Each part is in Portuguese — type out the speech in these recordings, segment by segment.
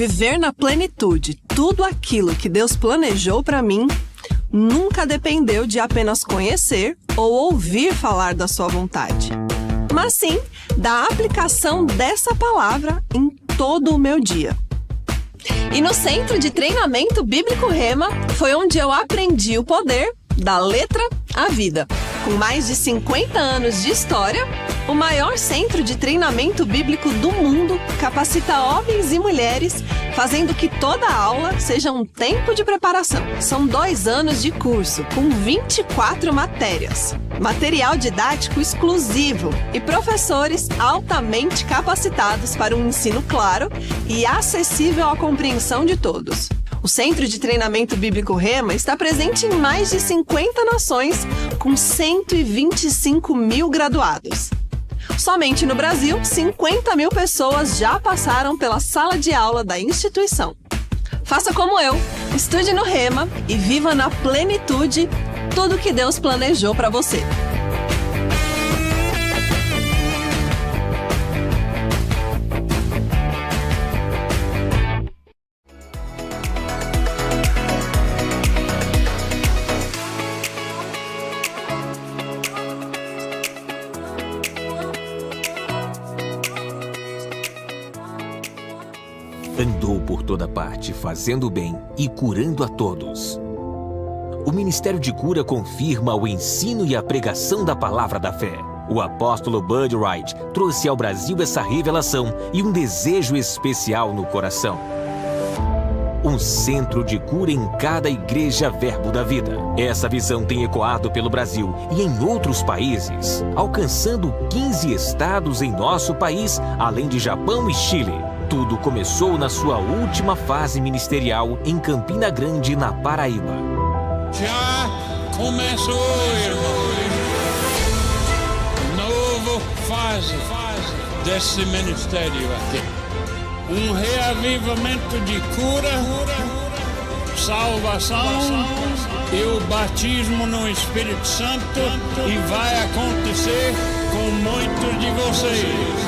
Viver na plenitude tudo aquilo que Deus planejou para mim nunca dependeu de apenas conhecer ou ouvir falar da sua vontade, mas sim da aplicação dessa palavra em todo o meu dia. E no Centro de Treinamento Bíblico Rema foi onde eu aprendi o poder da letra à vida. Com mais de 50 anos de história, o maior centro de treinamento bíblico do mundo capacita homens e mulheres, fazendo que toda aula seja um tempo de preparação. São 2 anos de curso, com 24 matérias, material didático exclusivo e professores altamente capacitados para um ensino claro e acessível à compreensão de todos. O Centro de Treinamento Bíblico Rema está presente em mais de 50 nações, com 125 mil graduados. Somente no Brasil, 50 mil pessoas já passaram pela sala de aula da instituição. Faça como eu, estude no Rema e viva na plenitude tudo que Deus planejou para você. Andou por toda parte, fazendo o bem e curando a todos. O Ministério de Cura confirma o ensino e a pregação da palavra da fé. O apóstolo Bud Wright trouxe ao Brasil essa revelação e um desejo especial no coração. Um centro de cura em cada igreja Verbo da Vida. Essa visão tem ecoado pelo Brasil e em outros países, alcançando 15 estados em nosso país, além de Japão e Chile. Tudo começou na sua última fase ministerial em Campina Grande, na Paraíba. Já começou, irmão. Nova fase desse ministério aqui. Um reavivamento de cura, salvação e o batismo no Espírito Santo, e vai acontecer com muitos de vocês.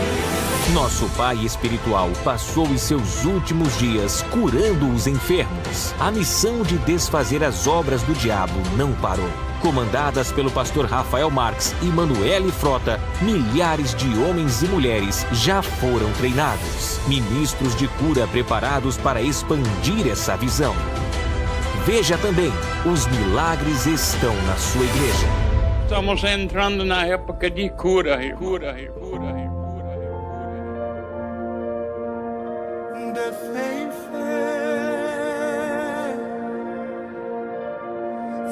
Nosso pai espiritual passou os seus últimos dias curando os enfermos. A missão de desfazer as obras do diabo não parou. Comandadas pelo pastor Rafael Marques e Manuele Frota, milhares de homens e mulheres já foram treinados. Ministros de cura preparados para expandir essa visão. Veja também, os milagres estão na sua igreja. Estamos entrando na época de cura. De fé em fé,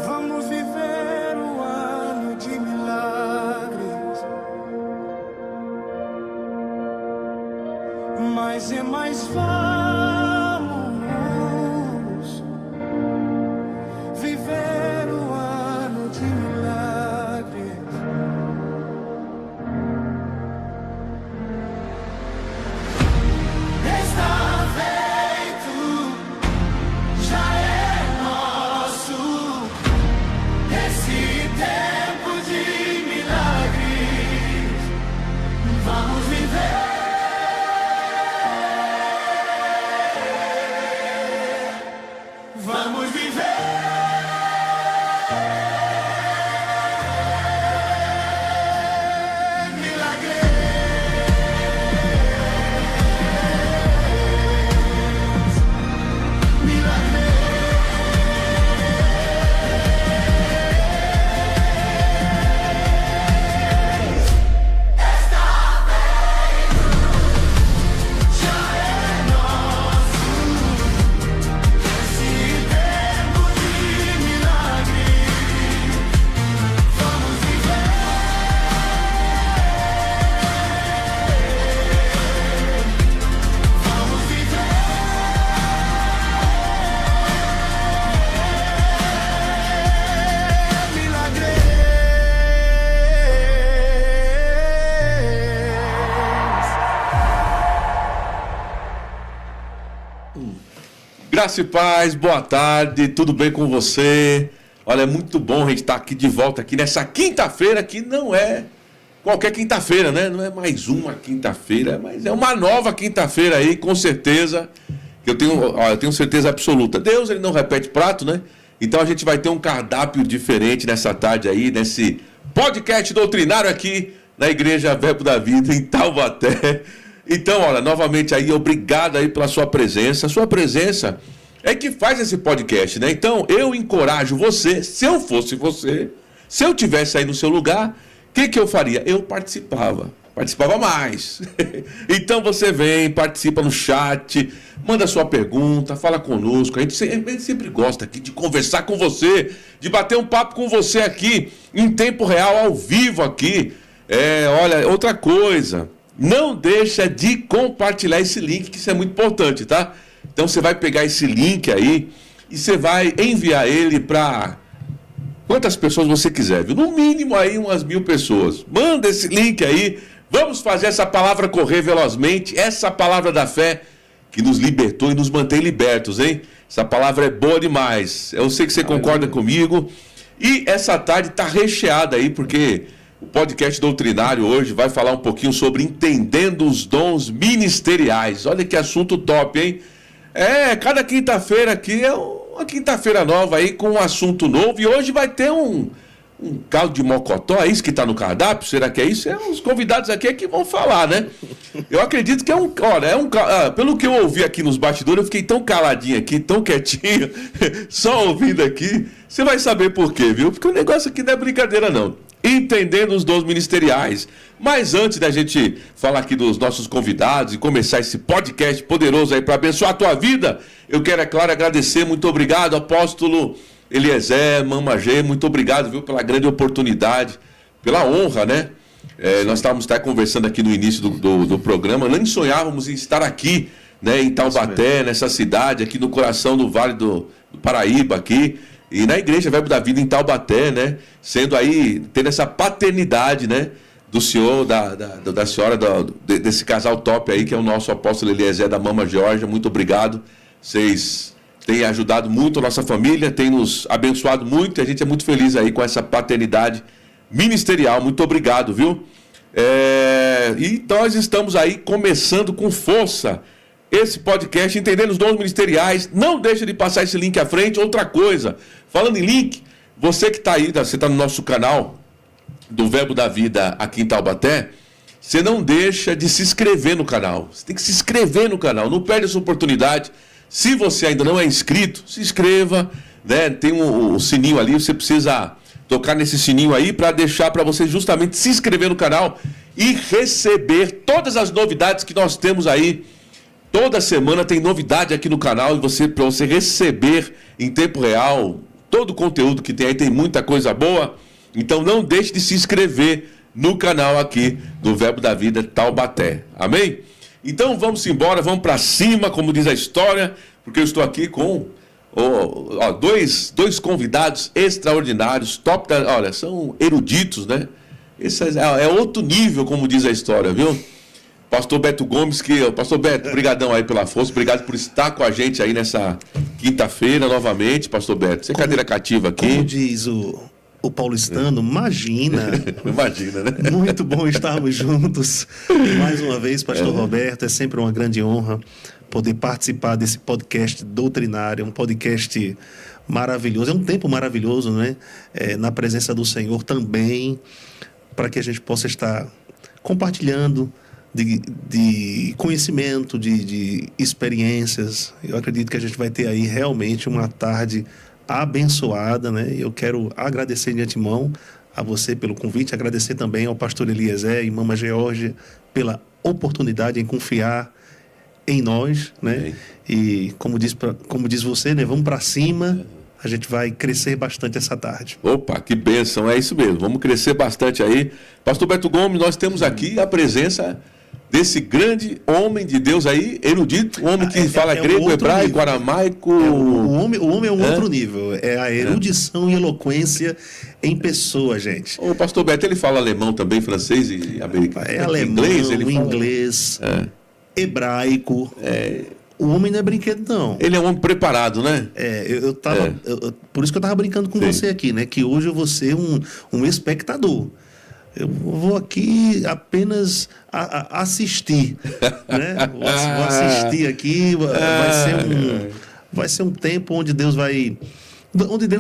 vamos viver um ano de milagres, mais e mais vamos viver um ano de milagres. Está feito, já é nosso, esse tempo de milagres, vamos viver, vamos viver. Graça e paz, boa tarde, tudo bem com você? Olha, é muito bom a gente estar aqui de volta aqui nessa quinta-feira, que não é qualquer quinta-feira, né? Não é mais uma quinta-feira, mas é uma nova quinta-feira aí, com certeza. que eu tenho certeza absoluta. Deus, ele não repete prato, né? Então a gente vai ter um cardápio diferente nessa tarde aí, nesse podcast doutrinário aqui na Igreja Verbo da Vida, em Taubaté. Então, olha, novamente aí, obrigado aí pela sua presença. A sua presença é que faz esse podcast, né? Então, eu encorajo você, se eu fosse você, se eu tivesse aí no seu lugar, o que eu faria? Eu participava mais. Então você vem, participa no chat, manda sua pergunta, fala conosco. A gente sempre gosta aqui de conversar com você, de bater um papo com você aqui, em tempo real, ao vivo aqui. Olha, outra coisa, não deixa de compartilhar esse link, que isso é muito importante, tá? Então você vai pegar esse link aí e você vai enviar ele para quantas pessoas você quiser, viu? No mínimo aí umas 1000 pessoas. Manda esse link aí. Vamos fazer essa palavra correr velozmente, essa palavra da fé que nos libertou e nos mantém libertos, hein? Essa palavra é boa demais. Eu sei que você concorda comigo. E essa tarde está recheada aí, porque o podcast doutrinário hoje vai falar um pouquinho sobre entendendo os dons ministeriais. Olha que assunto top, hein? Cada quinta-feira aqui é uma quinta-feira nova aí com um assunto novo. E hoje vai ter um caldo de mocotó, é isso que está no cardápio? Será que é isso? Os convidados aqui é que vão falar, né? Eu acredito que pelo que eu ouvi aqui nos bastidores, eu fiquei tão caladinho aqui, tão quietinho, só ouvindo aqui. Você vai saber por quê, viu? Porque o negócio aqui não é brincadeira, não. Entendendo os dons ministeriais. Mas antes da gente falar aqui dos nossos convidados e começar esse podcast poderoso aí para abençoar a tua vida, eu quero, é claro, agradecer. Muito obrigado, apóstolo Eliezer, Mama G, muito obrigado, viu, pela grande oportunidade, pela honra, né? Nós estávamos conversando aqui no início do programa, nem sonhávamos em estar aqui, né, em Taubaté, nessa cidade, aqui no coração do Vale do Paraíba, aqui, e na Igreja Verbo da Vida em Taubaté, né, tendo essa paternidade, né, do senhor, da senhora, desse casal top aí, que é o nosso apóstolo Eliezer, da Mama Georgia. Muito obrigado, vocês tem ajudado muito a nossa família, tem nos abençoado muito, e a gente é muito feliz aí com essa paternidade ministerial. Muito obrigado, viu? E nós estamos aí começando com força esse podcast, entendendo os dons ministeriais. Não deixa de passar esse link à frente. Outra coisa, falando em link, você que está aí, você está no nosso canal do Verbo da Vida aqui em Taubaté, você não deixa de se inscrever no canal. Você tem que se inscrever no canal, não perde essa oportunidade. Se você ainda não é inscrito, se inscreva, né? Tem um sininho ali, você precisa tocar nesse sininho aí para deixar para você justamente se inscrever no canal e receber todas as novidades que nós temos aí. Toda semana tem novidade aqui no canal e para você receber em tempo real todo o conteúdo que tem aí, tem muita coisa boa. Então não deixe de se inscrever no canal aqui do Verbo da Vida Taubaté. Amém? Então vamos embora, vamos para cima, como diz a história, porque eu estou aqui com dois convidados extraordinários, olha, são eruditos, né? Esse é outro nível, como diz a história, viu? Pastor Beto Gomes, Pastor Beto, brigadão aí pela força, obrigado por estar com a gente aí nessa quinta-feira novamente, Pastor Beto. Você é cadeira cativa aqui. Como diz o paulistano, imagina, né? Muito bom estarmos juntos. Mais uma vez, Pastor Roberto, é sempre uma grande honra poder participar desse podcast doutrinário, um podcast maravilhoso, é um tempo maravilhoso, né? Na presença do Senhor também, para que a gente possa estar compartilhando de conhecimento, de experiências. Eu acredito que a gente vai ter aí realmente uma tarde abençoada, né? Eu quero agradecer de antemão a você pelo convite, agradecer também ao pastor Eliezer e Mama Georgia pela oportunidade em confiar em nós, né? E como diz você, né? Vamos para cima, a gente vai crescer bastante essa tarde. Opa, que bênção, é isso mesmo, vamos crescer bastante aí. Pastor Beto Gomes, nós temos aqui a presença desse grande homem de Deus aí, erudito, um homem que fala grego, hebraico, nível, aramaico. O homem é um outro nível, é a erudição e eloquência em pessoa, gente. O pastor Beto, ele fala alemão também, francês e americano. É alemão, inglês, hebraico. O homem não é brinquedo, não. Ele é um homem preparado, né? Por isso que eu estava brincando com você aqui, né? Que hoje eu vou ser um espectador. Eu vou aqui apenas assistir, né? Vou assistir aqui, vai ser um tempo onde Deus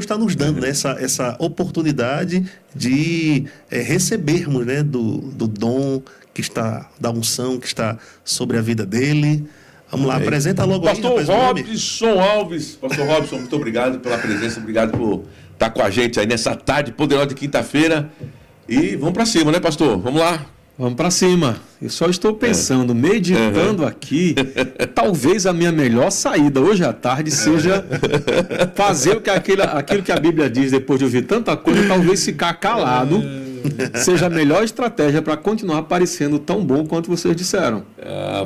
está nos dando, né? essa oportunidade de recebermos, né? do dom que está, da unção que está sobre a vida dele. Vamos lá, apresenta logo aí. Pastor Robson Alves. Pastor Robson, muito obrigado pela presença, obrigado por estar com a gente aí nessa tarde poderosa de quinta-feira. E vamos para cima, né, pastor? Vamos lá. Vamos para cima. Eu só estou pensando, meditando aqui, talvez a minha melhor saída hoje à tarde seja fazer aquilo que a Bíblia diz depois de ouvir tanta coisa, talvez ficar calado seja a melhor estratégia para continuar parecendo tão bom quanto vocês disseram.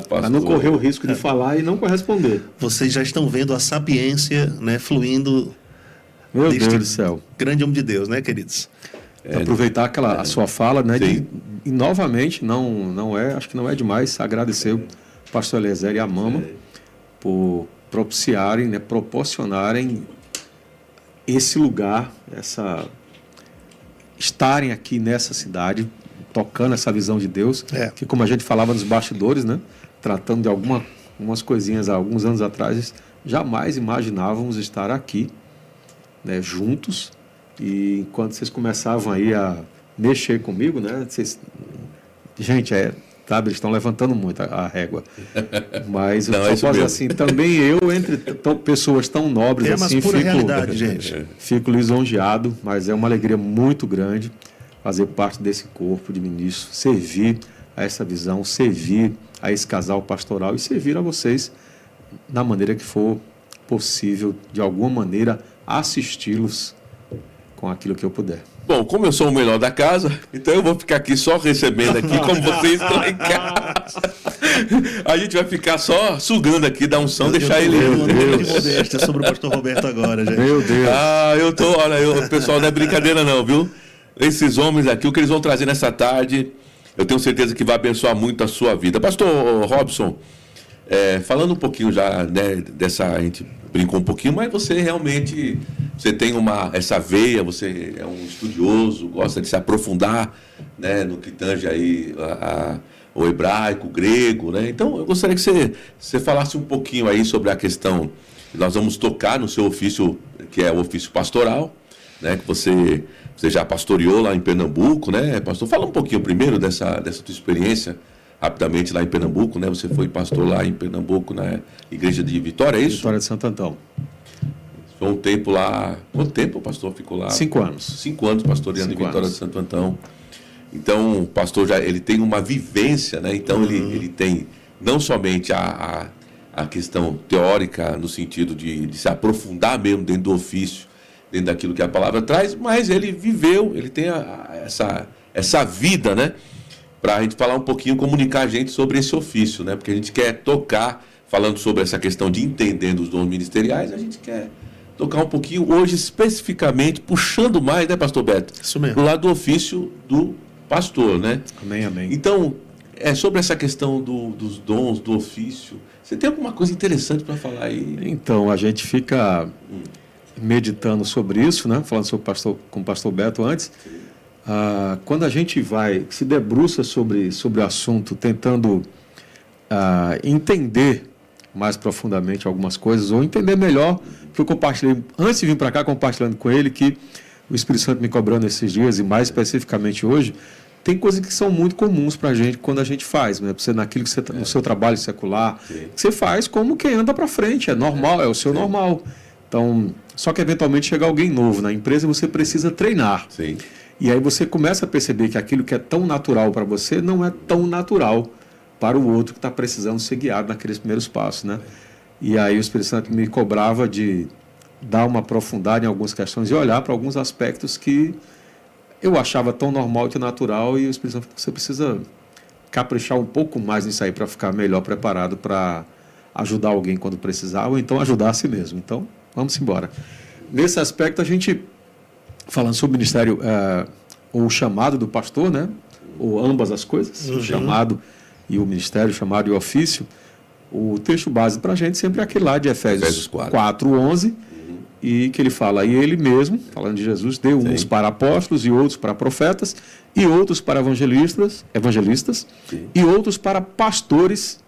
Para não correr o risco de falar e não corresponder. Vocês já estão vendo a sapiência, né, fluindo. Meu Deus do céu. Grande homem de Deus, né, queridos? Aproveitar a sua fala, né? E novamente, acho que não é demais agradecer o pastor Eliezer e a Mama por propiciarem, né, proporcionarem esse lugar, estarem aqui nessa cidade, tocando essa visão de Deus, que como a gente falava nos bastidores, né? Tratando de algumas coisinhas há alguns anos atrás, jamais imaginávamos estar aqui, né, juntos. E enquanto vocês começavam aí a mexer comigo, né? Gente, sabe, eles estão levantando muito a régua. Mas eu só posso assim, também eu, entre pessoas tão nobres assim, fico lisonjeado, mas é uma alegria muito grande fazer parte desse corpo de ministros, servir a essa visão, servir a esse casal pastoral e servir a vocês na maneira que for possível, de alguma maneira, assisti-los com aquilo que eu puder. Bom, como eu sou o melhor da casa, então eu vou ficar aqui só recebendo aqui, como vocês estão em casa. A gente vai ficar só sugando aqui da unção, deixar ele... Meu Deus. De modéstia sobre o pastor Roberto agora, gente. Meu Deus. Olha, pessoal, não é brincadeira não, viu? Esses homens aqui, o que eles vão trazer nessa tarde, eu tenho certeza que vai abençoar muito a sua vida. Pastor Robson, falando um pouquinho já, né, a gente brincou um pouquinho, mas você realmente, você tem essa veia, você é um estudioso, gosta de se aprofundar, né, no que tange aí o hebraico, o grego, né? Então eu gostaria que você falasse um pouquinho aí sobre a questão, nós vamos tocar no seu ofício, que é o ofício pastoral, né, que você já pastoreou lá em Pernambuco, né, pastor? Fala um pouquinho primeiro dessa tua experiência, rapidamente, lá em Pernambuco, né? Você foi pastor lá em Pernambuco, na igreja de Vitória, é isso? Vitória de Santo Antão. Foi um tempo lá... Quanto tempo o pastor ficou lá? 5 anos. 5 anos pastoreando em Vitória de Santo Antão. Então, o pastor ele tem uma vivência, né? Então, ele tem não somente a questão teórica, no sentido de se aprofundar mesmo dentro do ofício, dentro daquilo que a palavra traz, mas ele viveu, ele tem essa vida, né? Para a gente falar um pouquinho, comunicar a gente sobre esse ofício, né? Porque a gente quer tocar, falando sobre essa questão de entendendo os dons ministeriais, a gente quer tocar um pouquinho hoje, especificamente, puxando mais, né, pastor Beto? Isso mesmo. Do lado do ofício do pastor, né? Amém, amém. Então, sobre essa questão dos dons, do ofício, você tem alguma coisa interessante para falar aí? Então, a gente fica meditando sobre isso, né? Falando com o pastor Beto antes. Quando a gente se debruça sobre o assunto, tentando entender mais profundamente algumas coisas, ou entender melhor, que eu compartilhei, antes de vir para cá, compartilhando com ele, que o Espírito Santo me cobrando esses dias, e mais especificamente hoje, tem coisas que são muito comuns para a gente quando a gente faz, né? Você, naquilo que você, no seu trabalho secular, que você faz como quem anda para frente, é normal, é o seu normal. Então, só que eventualmente chega alguém novo na empresa, você precisa treinar. Sim. E aí você começa a perceber que aquilo que é tão natural para você não é tão natural para o outro que está precisando ser guiado naqueles primeiros passos, né? E aí o Espírito Santo me cobrava de dar uma aprofundada em algumas questões e olhar para alguns aspectos que eu achava tão normal e natural, e o Espírito Santo, você precisa caprichar um pouco mais nisso aí para ficar melhor preparado para ajudar alguém quando precisar, ou então ajudar a si mesmo. Então, vamos embora. Nesse aspecto, a gente... Falando sobre o ministério, o chamado do pastor, né? Ou ambas as coisas, o chamado e o ministério, o chamado e o ofício, o texto base para a gente sempre é aquele lá de Efésios 4:11, e que ele fala, e ele mesmo, falando de Jesus, deu uns para apóstolos, e outros para profetas, e outros para evangelistas e outros para pastores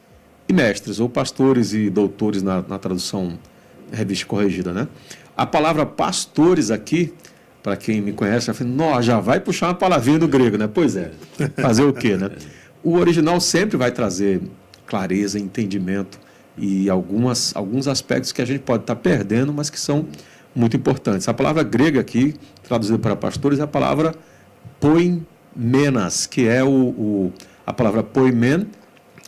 e mestres, ou pastores e doutores na tradução revista corrigida, né? A palavra pastores aqui, para quem me conhece, já vai puxar uma palavrinha do grego, né? Pois é, fazer o quê, né? O original sempre vai trazer clareza, entendimento e alguns aspectos que a gente pode estar perdendo, mas que são muito importantes. A palavra grega aqui, traduzida para pastores, é a palavra poimenas, que é a palavra poimen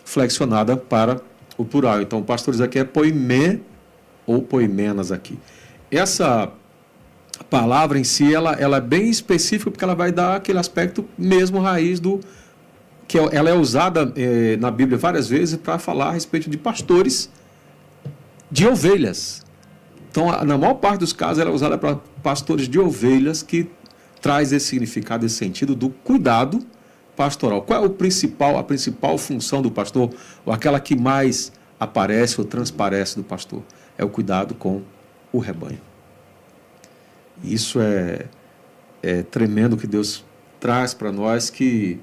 flexionada para o plural. Então, pastores aqui é poimê ou poimenas aqui. Essa palavra em si, ela é bem específica, porque ela vai dar aquele aspecto mesmo raiz que ela é usada na Bíblia várias vezes para falar a respeito de pastores de ovelhas. Então, na maior parte dos casos, ela é usada para pastores de ovelhas, que traz esse significado, esse sentido do cuidado pastoral. Qual é a principal função do pastor, ou aquela que mais aparece ou transparece do pastor? É o cuidado com o rebanho. Isso é tremendo que Deus traz para nós, que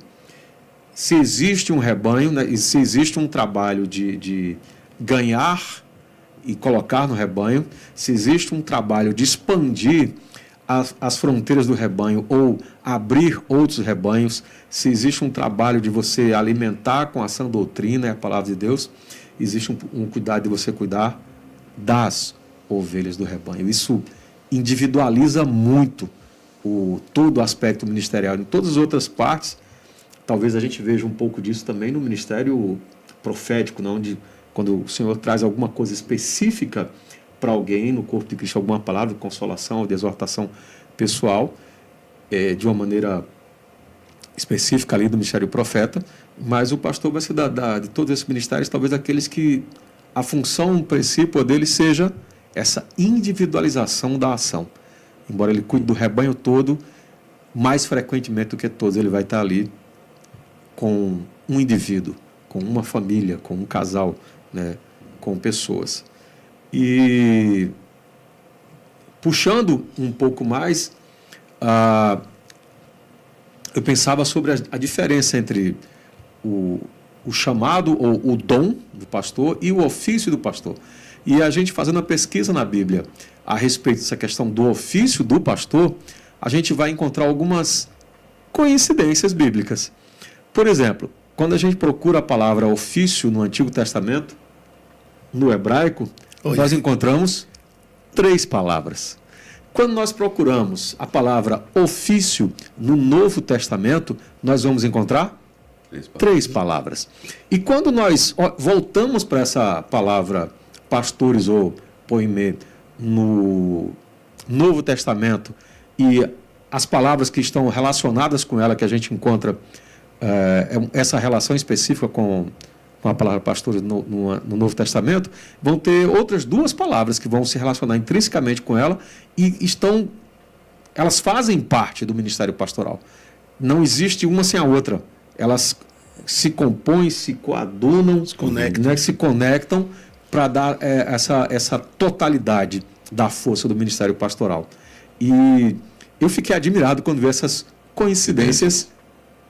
se existe um rebanho, né, e se existe um trabalho de ganhar e colocar no rebanho, se existe um trabalho de expandir as fronteiras do rebanho ou abrir outros rebanhos, se existe um trabalho de você alimentar com a sã doutrina, é a palavra de Deus, existe um cuidado de você cuidar das ovelhas do rebanho. Isso individualiza muito todo o aspecto ministerial. Em todas as outras partes, talvez a gente veja um pouco disso também no ministério profético, não? Quando o Senhor traz alguma coisa específica para alguém no corpo de Cristo, alguma palavra de consolação ou de exortação pessoal, de uma maneira específica ali do ministério profeta, mas o pastor vai ser de todos esses ministérios, talvez aqueles que a função principal dele seja essa individualização da ação. Embora ele cuide do rebanho todo, mais frequentemente do que todos, ele vai estar ali com um indivíduo, com uma família, com um casal, né, com pessoas. E puxando um pouco mais, eu pensava sobre a diferença entre o chamado ou o dom do pastor e o ofício do pastor. E a gente fazendo uma pesquisa na Bíblia a respeito dessa questão do ofício do pastor, a gente vai encontrar algumas coincidências bíblicas. Por exemplo, quando a gente procura a palavra ofício no Antigo Testamento, no hebraico, nós encontramos 3 palavras. Quando nós procuramos a palavra ofício no Novo Testamento, nós vamos encontrar 3 palavras. E quando nós voltamos para essa palavra pastores ou poimê no Novo Testamento, e as palavras que estão relacionadas com ela, que a gente encontra essa relação específica com a palavra pastores no Novo Testamento, vão ter outras 2 palavras que vão se relacionar intrinsecamente com ela e elas fazem parte do ministério pastoral. Não existe uma sem a outra. Elas se compõem, se coadunam, se conectam para dar essa totalidade da força do ministério pastoral. E eu fiquei admirado quando vi essas coincidências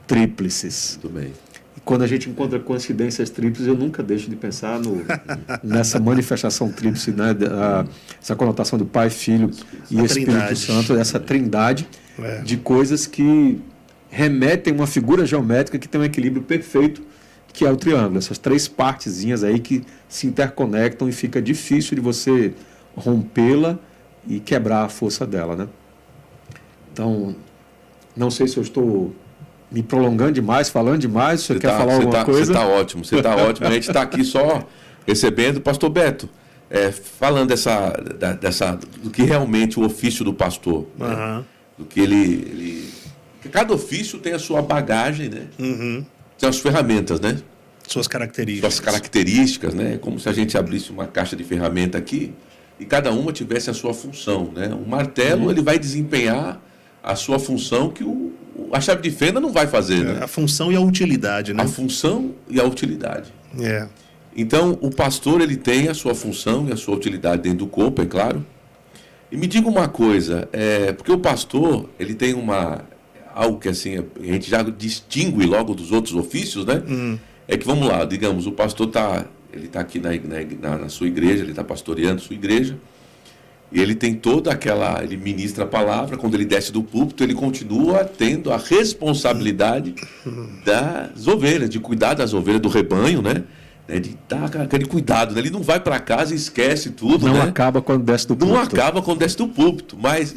tríplices. Muito bem. E quando a gente encontra coincidências tríplices, eu nunca deixo de pensar nessa manifestação tríplice, né? Essa conotação do Pai, Filho e Espírito Santo, essa trindade de coisas que remetem a uma figura geométrica que tem um equilíbrio perfeito, que é o triângulo. Essas 3 partezinhas aí que se interconectam e fica difícil de você rompê-la e quebrar a força dela, né? Então, não sei se eu estou me prolongando demais, falando demais, se você quer falar alguma coisa. Você está ótimo. A gente está aqui só recebendo o pastor Beto, falando do que realmente o ofício do pastor, né? Do que ele... Cada ofício tem a sua bagagem, né? Tem as ferramentas, né? Suas características, né? Como se a gente abrisse uma caixa de ferramenta aqui e cada uma tivesse a sua função, né? O martelo, ele vai desempenhar a sua função que a chave de fenda não vai fazer, né? A função e a utilidade, né? A função e a utilidade. Então, o pastor, ele tem a sua função e a sua utilidade dentro do corpo, é claro. E me diga uma coisa, porque o pastor, ele tem algo que assim, a gente já distingue logo dos outros ofícios, né? É que, vamos lá, digamos, o pastor ele está aqui na sua igreja, ele está pastoreando sua igreja, e ele tem ele ministra a palavra, quando ele desce do púlpito, ele continua tendo a responsabilidade das ovelhas, de cuidar das ovelhas do rebanho, né? De dar aquele cuidado, né? Ele não vai para casa e esquece tudo, não né? acaba quando desce do púlpito. Não acaba quando desce do púlpito, mas,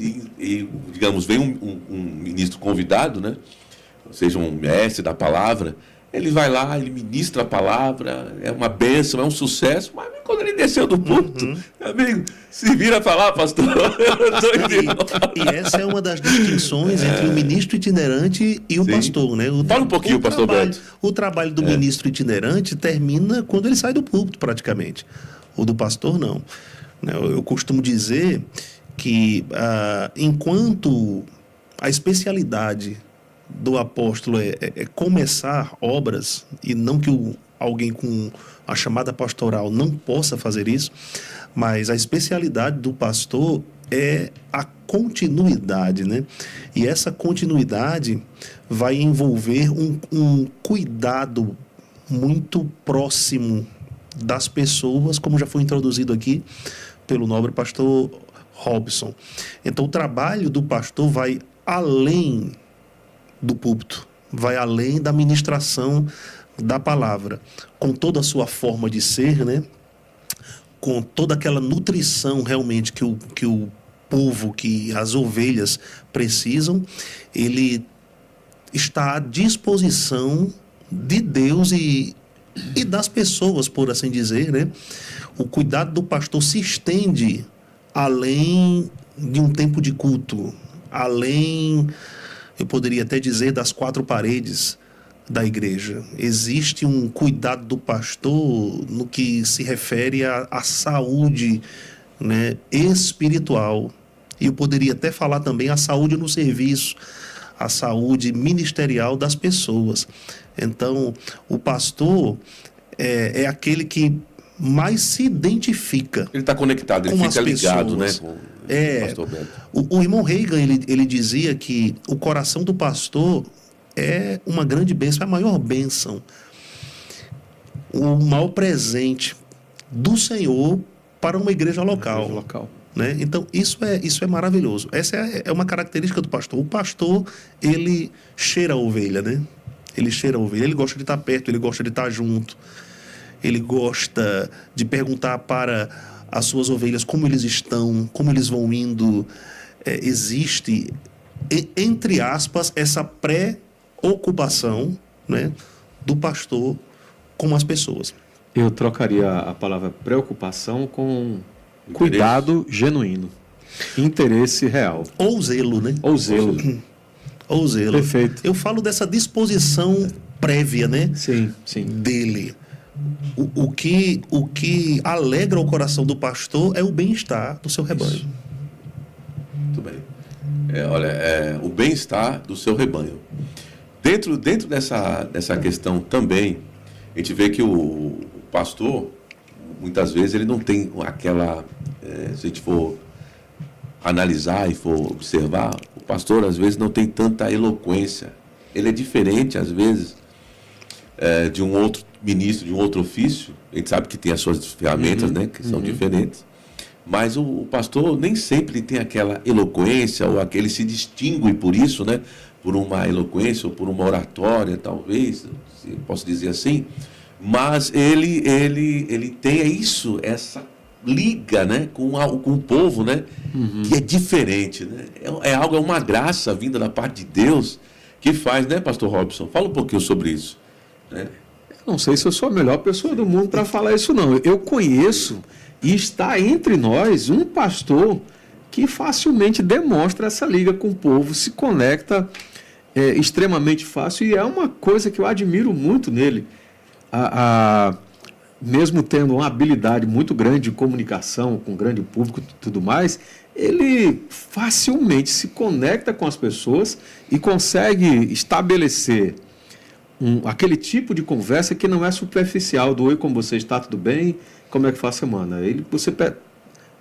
digamos, vem um ministro convidado, né? Ou seja, um mestre da palavra, ele vai lá, ele ministra a palavra, é uma bênção, é um sucesso, mas quando ele desceu do púlpito, amigo, se vira para lá, pastor. E essa é uma das distinções entre o ministro itinerante e o pastor, né? Fala um pouquinho, pastor Beto. O trabalho do ministro itinerante termina quando ele sai do púlpito, praticamente. O do pastor, não. Eu costumo dizer que, enquanto a especialidade do apóstolo é começar obras, e não que alguém com a chamada pastoral não possa fazer isso, mas a especialidade do pastor é a continuidade, né? E essa continuidade vai envolver um cuidado muito próximo das pessoas, como já foi introduzido aqui pelo nobre pastor Robson. Então, o trabalho do pastor vai além do púlpito, vai além da ministração da palavra, com toda a sua forma de ser, né? Com toda aquela nutrição realmente que o povo, que as ovelhas precisam, ele está à disposição de Deus e das pessoas, por assim dizer, né? O cuidado do pastor se estende além de um tempo de culto, além, eu poderia até dizer, das quatro paredes da igreja. Existe um cuidado do pastor no que se refere à saúde, né, espiritual. E eu poderia até falar também a saúde no serviço, a saúde ministerial das pessoas. Então, o pastor é aquele que mais se identifica. Ele está conectado, ele fica ligado, né? Com o pastor Beto. O irmão Reagan, ele dizia que o coração do pastor é uma grande bênção, é a maior bênção, o maior presente do Senhor para uma igreja local. Né? Então, isso é maravilhoso. Essa é uma característica do pastor. O pastor, ele cheira a ovelha, né? Ele cheira a ovelha, ele gosta de estar perto, ele gosta de estar junto, ele gosta de perguntar para as suas ovelhas como eles estão, como eles vão indo. Existe, entre aspas, essa preocupação, né, do pastor com as pessoas. Eu trocaria a palavra preocupação com cuidado genuíno, interesse real. Ou zelo, né? Ou zelo. Ou zelo. Perfeito. Eu falo dessa disposição prévia, né? Sim, sim. Dele. O que alegra o coração do pastor é o bem-estar do seu rebanho. Isso. Muito bem. O bem-estar do seu rebanho. Dentro dessa questão também, a gente vê que o pastor, muitas vezes, ele não tem aquela... se a gente for analisar e for observar, o pastor, às vezes, não tem tanta eloquência. Ele é diferente, às vezes, de um outro ministro, de um outro ofício. A gente sabe que tem as suas ferramentas, né, que são diferentes. Mas o pastor nem sempre tem aquela eloquência, ou ele se distingue por isso, né, por uma eloquência ou por uma oratória, talvez, se posso dizer assim. Mas ele tem essa liga, né, com o povo, né, que é diferente, né? É uma graça vinda da parte de Deus que faz, né, pastor Robson? Fala um pouquinho sobre isso, né? Não sei se eu sou a melhor pessoa do mundo para falar isso, não. Eu conheço e está entre nós um pastor que facilmente demonstra essa liga com o povo, se conecta extremamente fácil, e é uma coisa que eu admiro muito nele. Mesmo tendo uma habilidade muito grande de comunicação com o grande público e tudo mais, ele facilmente se conecta com as pessoas e consegue estabelecer aquele tipo de conversa que não é superficial, do oi, como você está, tudo bem, como é que foi a semana?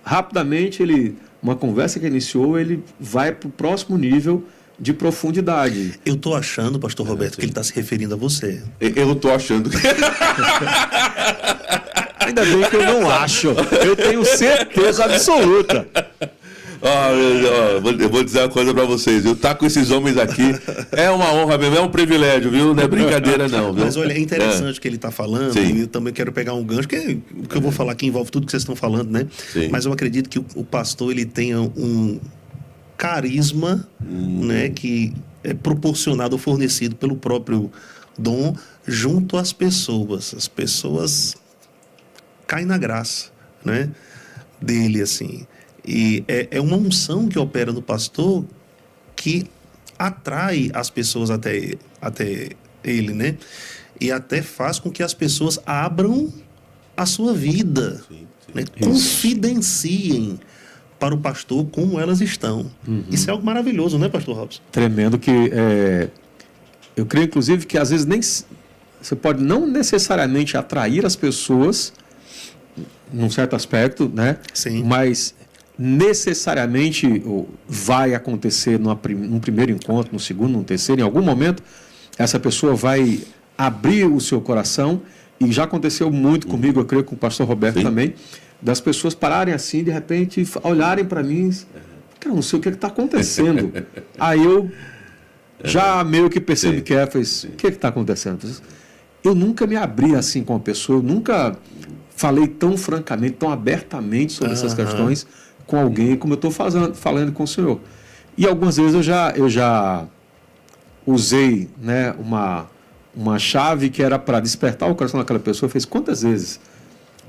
Rapidamente ele uma conversa que iniciou, ele vai para o próximo nível de profundidade. Eu estou achando, pastor Roberto, que ele está se referindo a você. Eu estou achando. Ainda bem que eu não acho. Eu tenho certeza absoluta. Eu vou dizer uma coisa para vocês. Eu estar com esses homens aqui é uma honra mesmo, é um privilégio, viu? Não é brincadeira, não. Viu? Mas olha, é interessante o que ele está falando. Sim. E eu também quero pegar um gancho, que o que eu vou falar aqui envolve tudo que vocês estão falando, né? Sim. Mas eu acredito que o pastor ele tenha um carisma, né, que é proporcionado ou fornecido pelo próprio dom junto às pessoas. As pessoas caem na graça, né, dele, assim. E é uma unção que opera no pastor que atrai as pessoas até ele, né? E até faz com que as pessoas abram a sua vida, né? Confidenciem para o pastor como elas estão. Isso é algo maravilhoso, né, pastor Robson? Tremendo, que eu creio, inclusive, que às vezes nem você pode não necessariamente atrair as pessoas num certo aspecto, né? Sim. Mas necessariamente vai acontecer num primeiro encontro, no segundo, no terceiro, em algum momento, essa pessoa vai abrir o seu coração, e já aconteceu muito comigo, eu creio com o pastor Roberto também, das pessoas pararem assim, de repente, olharem para mim, cara, não sei o que está acontecendo. Aí eu já meio que percebo que o que está acontecendo? Eu nunca me abri assim com a pessoa, eu nunca falei tão francamente, tão abertamente sobre essas questões com alguém como eu estou falando com o senhor. E algumas vezes eu já usei, né, uma chave que era para despertar o coração daquela pessoa. Fez quantas vezes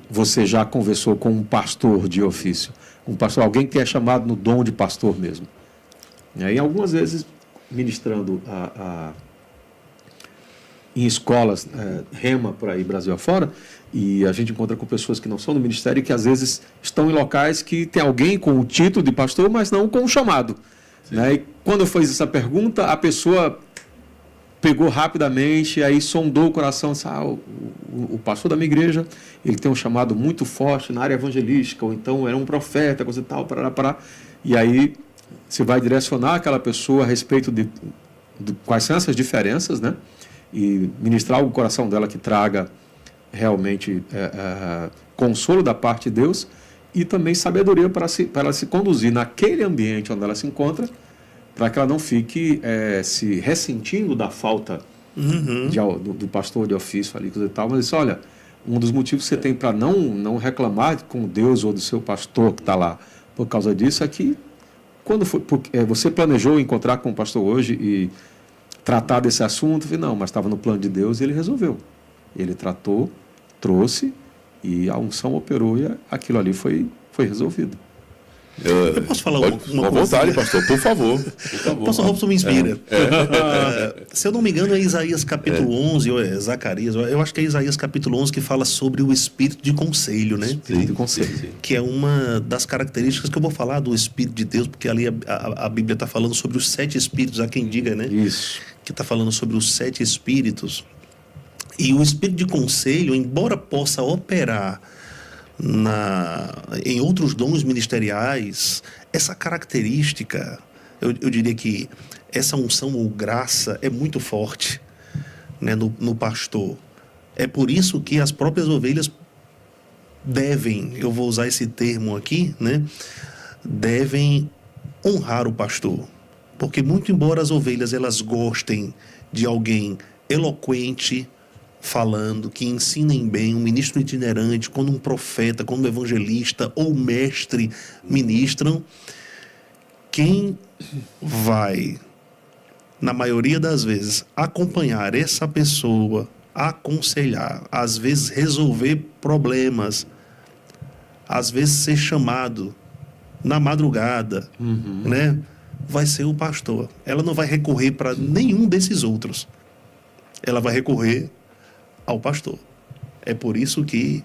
você já conversou com um pastor de ofício? Um pastor, alguém que é chamado no dom de pastor mesmo. E aí, algumas vezes, ministrando em escolas, rema por aí, Brasil afora, e a gente encontra com pessoas que não são do ministério e que às vezes estão em locais que tem alguém com o título de pastor, mas não com o chamado. Né? E quando eu fiz essa pergunta, a pessoa pegou rapidamente, aí sondou o coração, disse, o pastor da minha igreja, ele tem um chamado muito forte na área evangelística, ou então era um profeta, coisa e tal, parará. E aí você vai direcionar aquela pessoa a respeito de quais são essas diferenças, né? E ministrar o coração dela que traga realmente consolo da parte de Deus e também sabedoria para ela se conduzir naquele ambiente onde ela se encontra, para que ela não fique se ressentindo da falta do pastor de ofício ali e tal, mas olha, um dos motivos que você tem para não reclamar com Deus ou do seu pastor que está lá por causa disso é que quando você planejou encontrar com o pastor hoje e tratar desse assunto, não, mas estava no plano de Deus e ele resolveu. Ele tratou, trouxe e a unção operou e aquilo ali foi resolvido. Eu posso falar uma coisa? À vontade, pastor, por favor. Pastor Robson me inspira. Se eu não me engano, é Isaías capítulo 11, ou é Zacarias, eu acho que é Isaías capítulo 11 que fala sobre o espírito de conselho, né? Espírito de conselho. Sim. Que é uma das características que eu vou falar do Espírito de Deus, porque ali a Bíblia está falando sobre os 7 espíritos, há quem diga, né? Isso. Que está falando sobre os 7 espíritos. E o espírito de conselho, embora possa operar em outros dons ministeriais, essa característica, eu diria que essa unção ou graça é muito forte, né, no pastor. É por isso que as próprias ovelhas devem, eu vou usar esse termo aqui, né, devem honrar o pastor. Porque muito embora as ovelhas elas gostem de alguém eloquente, falando, que ensinem bem, um ministro itinerante, quando um profeta, quando um evangelista ou mestre ministram, quem vai, na maioria das vezes, acompanhar essa pessoa, aconselhar, às vezes resolver problemas, às vezes ser chamado na madrugada, né? Vai ser o pastor. Ela não vai recorrer para nenhum desses outros. Ela vai recorrer ao pastor. É por isso que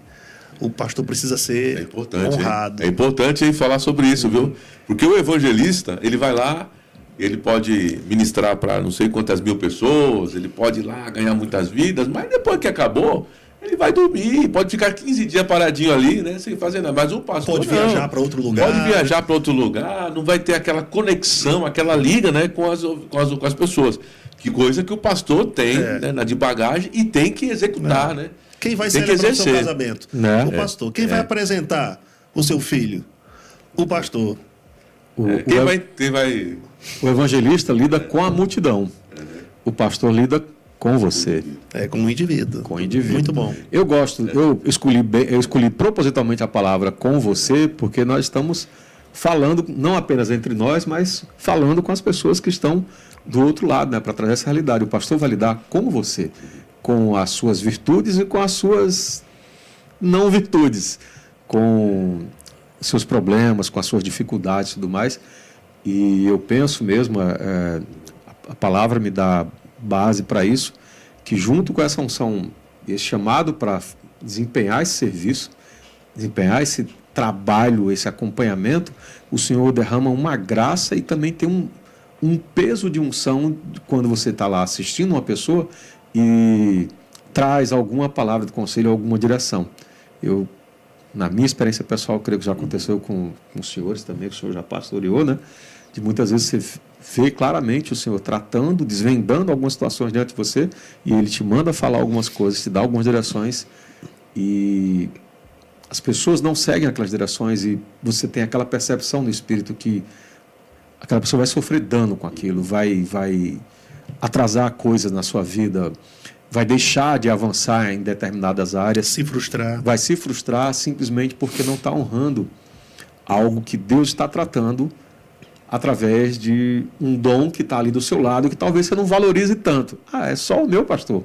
o pastor precisa ser honrado. É importante falar sobre isso, viu? Porque o evangelista, ele vai lá, ele pode ministrar para não sei quantas mil pessoas, ele pode ir lá ganhar muitas vidas, mas depois que acabou, ele vai dormir, pode ficar 15 dias paradinho ali, né, sem fazer nada. Mas o pastor pode viajar para outro lugar. Pode viajar para outro lugar, não vai ter aquela conexão, aquela liga, né, com as pessoas. Que coisa que o pastor tem, né, de bagagem e tem que executar, né? Quem vai celebrar o seu casamento? O pastor. Quem vai apresentar o seu filho? O pastor. Quem vai... O evangelista lida com a multidão. O pastor lida com você. Com o indivíduo. Com o indivíduo. Muito bom. Eu escolhi propositalmente a palavra com você, porque nós estamos falando, não apenas entre nós, mas falando com as pessoas que estão do outro lado, né, para trazer essa realidade. O pastor vai lidar com você, com as suas virtudes e com as suas não virtudes, com seus problemas, com as suas dificuldades e tudo mais. E eu penso mesmo, a palavra me dá base para isso, que junto com essa unção, esse chamado para desempenhar esse serviço, desempenhar esse trabalho, esse acompanhamento, o Senhor derrama uma graça e também tem um peso de unção quando você está lá assistindo uma pessoa e traz alguma palavra de conselho, alguma direção. Eu, na minha experiência pessoal, creio que já aconteceu com os senhores também, que o senhor já pastoreou, né? De muitas vezes você vê claramente o Senhor tratando, desvendando algumas situações diante de você e Ele te manda falar algumas coisas, te dá algumas direções e as pessoas não seguem aquelas direções e você tem aquela percepção no espírito que aquela pessoa vai sofrer dano com aquilo, vai atrasar coisas na sua vida, vai deixar de avançar em determinadas áreas. Se frustrar. Vai se frustrar simplesmente porque não está honrando algo que Deus está tratando através de um dom que está ali do seu lado que talvez você não valorize tanto. É só o meu pastor.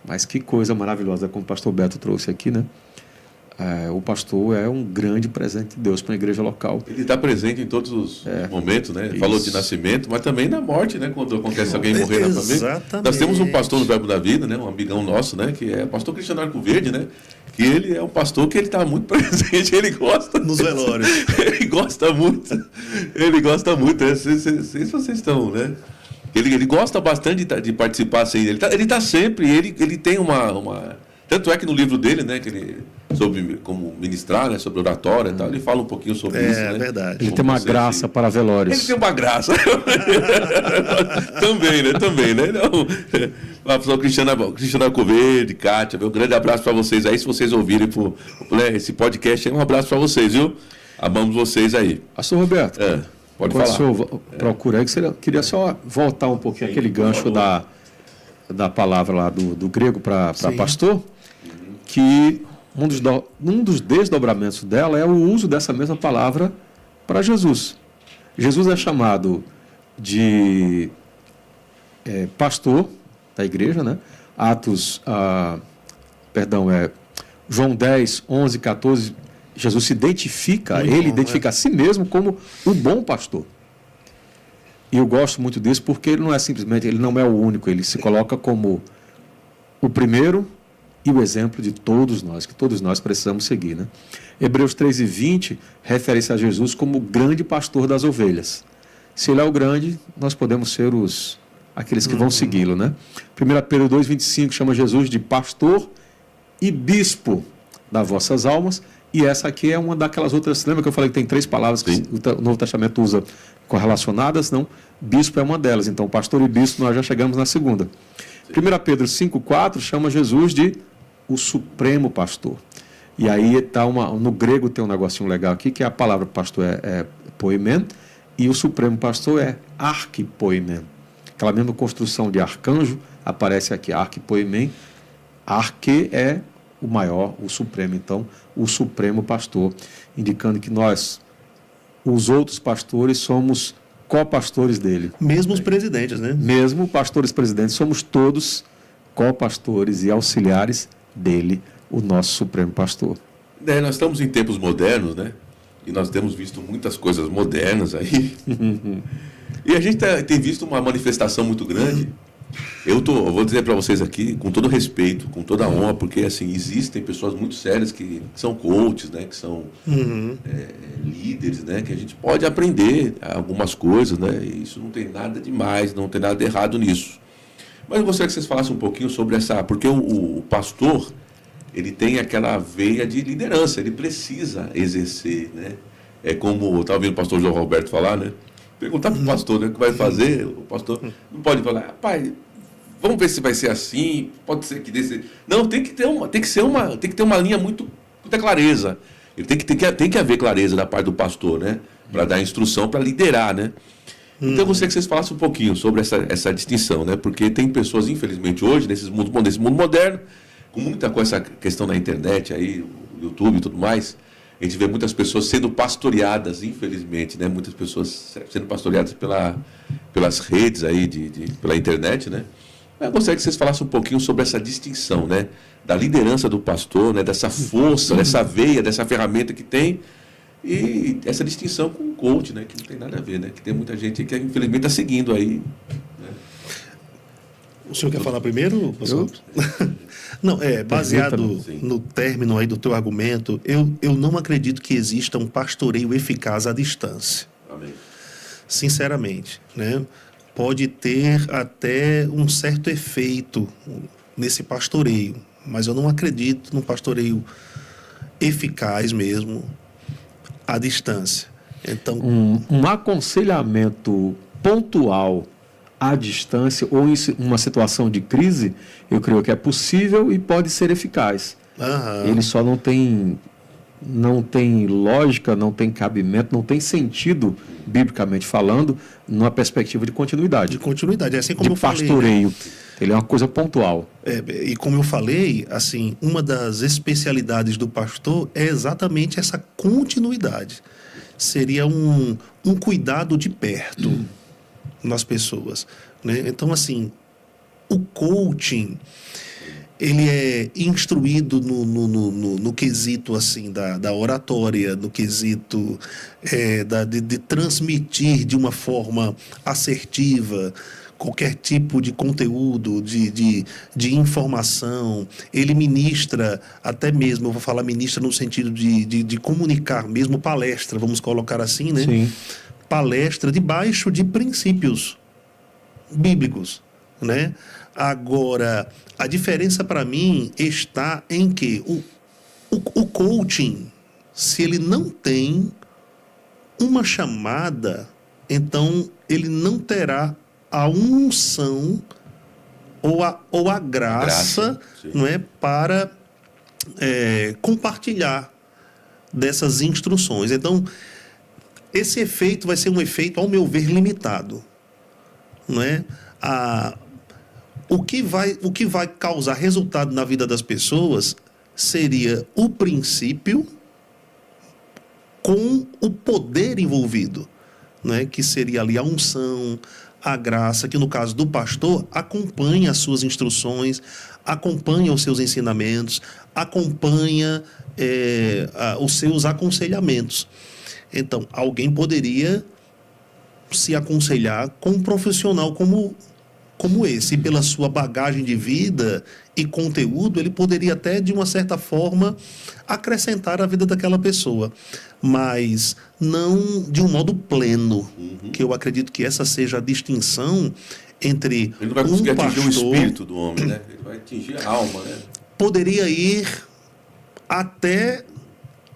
Mas que coisa maravilhosa, como o pastor Beto trouxe aqui, né? O pastor é um grande presente de Deus para a igreja local. Ele está presente em todos os momentos, né? Isso. Falou de nascimento, mas também na morte, né? Quando acontece alguém morrer na família. Exatamente. Nós temos um pastor no Verbo da Vida, né? Um amigão nosso, né? Que é o pastor Cristiano Arcoverde, né? Que ele é um pastor que ele está muito presente, ele gosta. Nos velórios. Ele gosta muito. Não sei se vocês estão, né? Ele gosta bastante de participar, assim. Ele tá sempre, ele tem uma... Tanto é que no livro dele, né? Que ele... sobre como ministrar, né, sobre oratória e tal, ele fala um pouquinho sobre isso, né? É verdade. Ele tem uma graça para velórios. Ele tem uma graça. Também, né? Não. A pessoa Cristiano Arcoverde, Kátia, um grande abraço para vocês aí, se vocês ouvirem esse podcast, um abraço para vocês, viu? Amamos vocês aí. Pastor Roberto, pode falar. O senhor procura aí, que queria só voltar um pouquinho aquele gancho da palavra lá do grego para pastor, que um dos desdobramentos dela é o uso dessa mesma palavra para Jesus. Jesus é chamado de pastor da igreja, né? João 10, 11, 14, Jesus se identifica, identifica a si mesmo como o bom pastor. E eu gosto muito disso porque ele não é o único, ele se coloca como o primeiro e o exemplo de todos nós, que todos nós precisamos seguir, né? Hebreus 3:20 refere-se a Jesus como o grande pastor das ovelhas. Se ele é o grande, nós podemos ser aqueles que vão segui-lo, né? 1 Pedro 2:25 chama Jesus de pastor e bispo das vossas almas, e essa aqui é uma daquelas outras, lembra que eu falei que tem 3 palavras que o Novo Testamento usa correlacionadas? Não, bispo é uma delas, então pastor e bispo nós já chegamos na segunda. 1 Pedro 5:4 chama Jesus de o supremo pastor. E aí no grego tem um negocinho legal aqui, que a palavra pastor é poimen, e o supremo pastor é arquipoimen. Aquela mesma construção de arcanjo aparece aqui, arquipoimen. Arque é o maior, o supremo, então o supremo pastor, indicando que nós, os outros pastores, somos co-pastores dele. Mesmo os presidentes, né? Mesmo pastores presidentes, somos todos co-pastores e auxiliares dele, o nosso supremo pastor. Nós estamos em tempos modernos, né? E nós temos visto muitas coisas modernas aí. E a gente tem visto uma manifestação muito grande. Eu vou dizer para vocês aqui, com todo respeito, com toda a honra, porque assim, existem pessoas muito sérias que são coaches, né? Que são líderes, né? Que a gente pode aprender algumas coisas, né? E isso não tem nada demais, não tem nada de errado nisso. Mas eu gostaria que vocês falassem um pouquinho sobre porque o pastor, ele tem aquela veia de liderança, ele precisa exercer, né? É como eu estava ouvindo o pastor João Roberto falar, né? Perguntar para o pastor, né, o que vai fazer, o pastor não pode falar, rapaz, vamos ver se vai ser assim, pode ser que desse. Não, tem que ter uma linha muita clareza. Ele tem que haver clareza da parte do pastor, né? Para dar instrução, para liderar, né? Então eu gostaria que vocês falassem um pouquinho sobre essa distinção, né? Porque tem pessoas, infelizmente, hoje, nesse mundo moderno, com muita coisa, essa questão da internet aí, o YouTube e tudo mais, a gente vê muitas pessoas sendo pastoreadas, infelizmente, né? Muitas pessoas sendo pastoreadas pelas redes aí, pela internet, né? Eu gostaria que vocês falassem um pouquinho sobre essa distinção, né? Da liderança do pastor, né? Dessa força, dessa veia, dessa ferramenta que tem, e essa distinção com o coach, né? Que não tem nada a ver, né? Que tem muita gente que, infelizmente, está seguindo aí. Né? O senhor quer falar primeiro, pastor? Não, baseado no término aí do teu argumento, eu não acredito que exista um pastoreio eficaz à distância. Amém. Sinceramente, né? Pode ter até um certo efeito nesse pastoreio, mas eu não acredito num pastoreio eficaz mesmo à distância. Então, um aconselhamento pontual à distância ou em uma situação de crise, eu creio que é possível e pode ser eficaz. Ele só não tem lógica, não tem cabimento, não tem sentido, biblicamente falando, numa perspectiva de continuidade. De continuidade, assim como eu falei. De pastoreio. Ele é uma coisa pontual. E como eu falei, assim, uma das especialidades do pastor é exatamente essa continuidade. Seria um cuidado de perto nas pessoas, né? Então, assim, o coaching, ele é instruído no quesito assim, da oratória, no quesito de transmitir de uma forma assertiva qualquer tipo de conteúdo, de informação. Ele ministra, até mesmo, eu vou falar ministra no sentido de comunicar, mesmo palestra, vamos colocar assim, né? Sim. Palestra debaixo de princípios bíblicos, né? Agora, a diferença para mim está em que o coaching, se ele não tem uma chamada, então ele não terá a unção ou a graça não é, para compartilhar dessas instruções. Então, esse efeito vai ser um efeito, ao meu ver, limitado. Não é? O que vai causar resultado na vida das pessoas seria o princípio com o poder envolvido, né? Que seria ali a unção, a graça, que no caso do pastor acompanha as suas instruções, acompanha os seus ensinamentos, acompanha os seus aconselhamentos. Então, alguém poderia se aconselhar com um profissional como esse, e pela sua bagagem de vida e conteúdo, ele poderia até, de uma certa forma, acrescentar a vida daquela pessoa, mas não de um modo pleno, que eu acredito que essa seja a distinção entre ele não vai conseguir atingir o espírito do homem, né? Ele vai atingir a alma, né? Poderia ir até